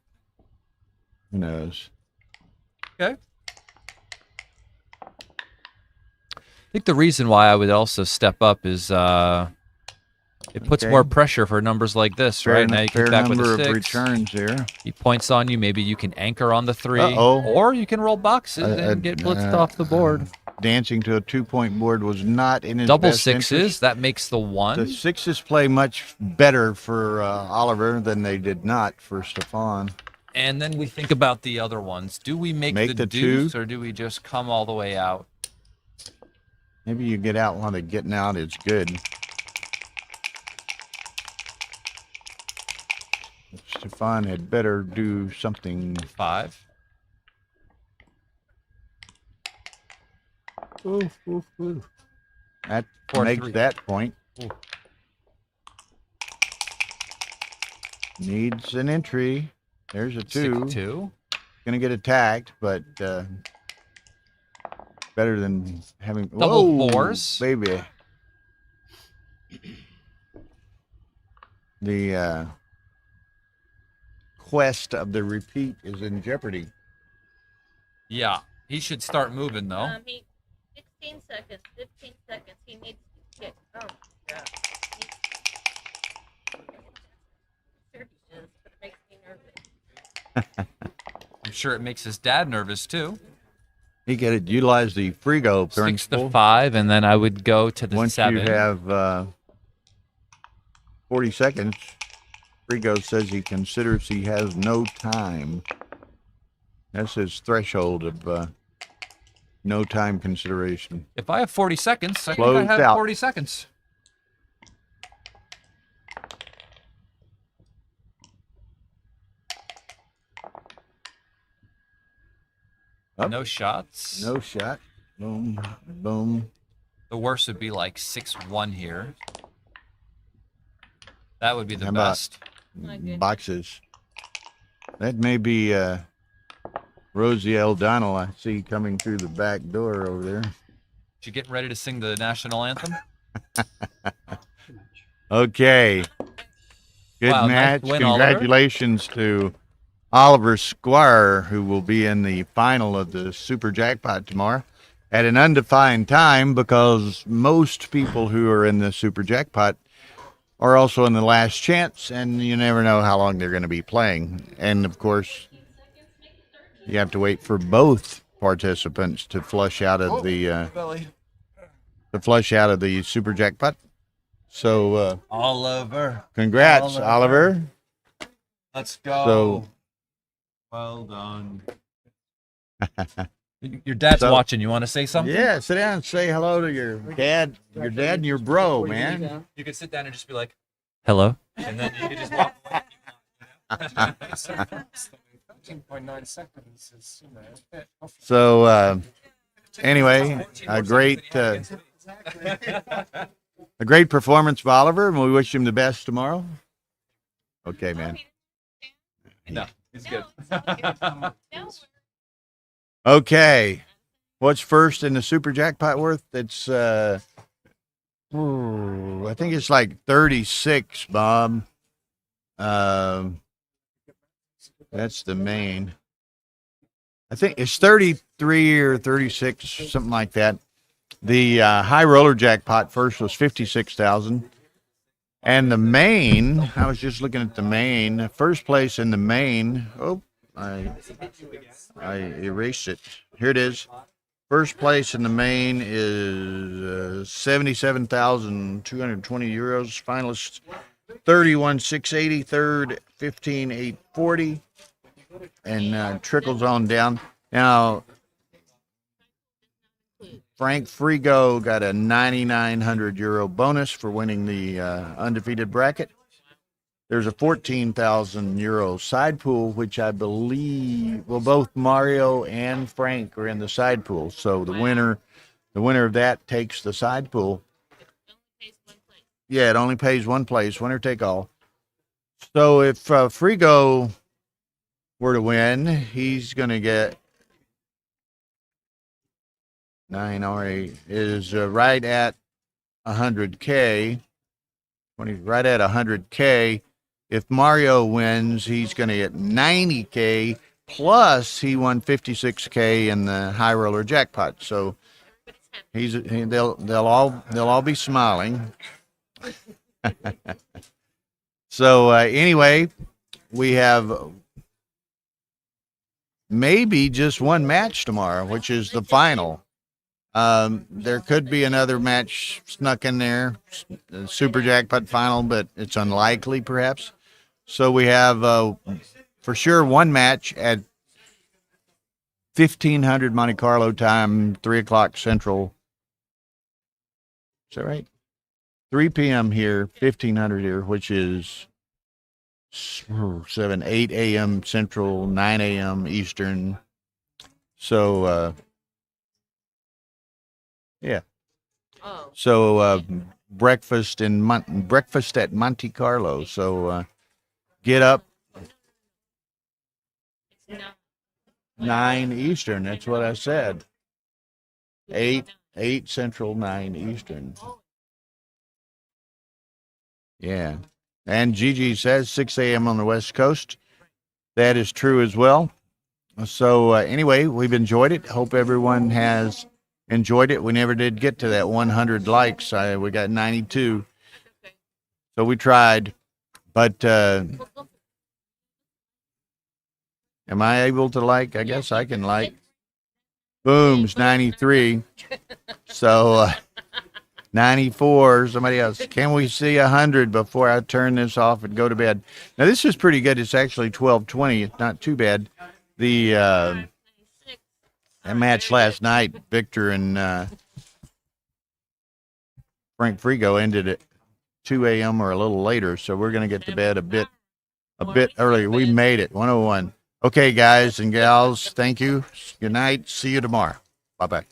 who knows? Okay. I think the reason why I would also step up is it puts Okay. more pressure for numbers like this, right? Now you fair get back with number a of 6. returns there. He points on you. Maybe you can anchor on the 3. Uh-oh. Or you can roll boxes and get blitzed off the board. Dancing to a 2-point board was not in his Double best 6s. interest. That makes the 1. The 6s play much better for Oliver than they did not for Stefan. And then we think about the other ones. Do we make Make the the deuce 2? or do we just come all the way out? Maybe you get out while the getting out is good. Stefan had better do something. 5. That 4-3. makes that point. Ooh. Needs an entry. There's a 2. 6-2. Gonna get attacked, but better than having Double Whoa, 4s. baby. The quest of the repeat is in jeopardy. Yeah. He should start moving, though. He 16 seconds, 15 seconds. He needs to get. Oh my God. Sure he is, but it makes me nervous. I'm sure it makes his dad nervous, too. He could utilize the Frigo 6 principle. to 5, and then I would go to the Once 7. you have 40 seconds, Frigo says he considers he has no time. That's his threshold of no time consideration. If I have 40 seconds, I think Closed I have out. 40 seconds. Up. No shots. No shot. Boom, boom. The worst would be like 6-1 here. That would be the How about- best. Okay. Boxes. That may be Rosie O'Donnell I see coming through the back door over there. You getting ready to sing the national anthem? Okay. Good Wow, nice match. win, Oliver. Congratulations to Oliver Squire, who will be in the final of the Super Jackpot tomorrow. at an undefined time because most people who are in the Super Jackpot are also in the last chance, and you never know how long they're going to be playing. And of course, you have to wait for both participants to flush out of the Super Jackpot. So Oliver. congrats, Oliver. Let's go. So Well done. Your dad's So- watching. You want to say something? yeah, sit down and say hello to your dad and your bro, man. You could sit down and just be like, "Hello," and then you could just walk away. 13.9 seconds is, you know, a bit off. So anyway, a great performance by Oliver, and we wish him the best tomorrow. Okay, man. No, he's good. Okay, what's first in the Super Jackpot worth? It's I think it's like 36, Bob. That's the main. I think it's 33 or 36, something like that. The high roller jackpot first was 56,000, and the main. I was just looking at the main. First place in the main. Oh, I erased it. Here it is. First place in the main is 77,220 euros. Finalists 31,680. Third 15,840, and trickles on down. Now Frank Frigo got a 9,900 euro bonus for winning the undefeated bracket. There's a 14,000 euro side pool, which I believe, well, both Mario and Frank are in the side pool. So the winner of that takes the side pool. Yeah, it only pays one place, winner take all. So if Frigo were to win, he's going to get 9 or 8 is right at 100K. Right at 100K. If Mario wins, he's going to get 90K, plus he won 56K in the high roller jackpot. So they'll all be smiling. So anyway, we have maybe just one match tomorrow, which is the final. There could be another match snuck in there, the Super Jackpot final, but it's unlikely perhaps. So we have for sure one match at 1500 Monte Carlo time, 3 o'clock Central. Is that right? 3 p.m. here, 1500 here, which is 8 a.m. Central, 9 a.m. Eastern. So, yeah. Oh. So, breakfast at Monte Carlo. So, get up It's not. 9 Eastern. That's what I said. 8 Central, 9 Eastern. Yeah. And Gigi says 6 a.m. on the West Coast. That is true as well. So anyway, we've enjoyed it. Hope everyone has enjoyed it. We never did get to that 100 likes. We got 92. So we tried. But am I able to like? I guess I can like. Boom's 93. So 94. Somebody else. Can we see 100 before I turn this off and go to bed? Now this is pretty good. It's actually 12:20. It's not too bad. The that match last night, Victor and Frank Frigo ended at 2 a.m. or a little later. So we're going to get to bed a bit earlier. We made it. 101. Okay, guys and gals. Thank you. Good night. See you tomorrow. Bye bye.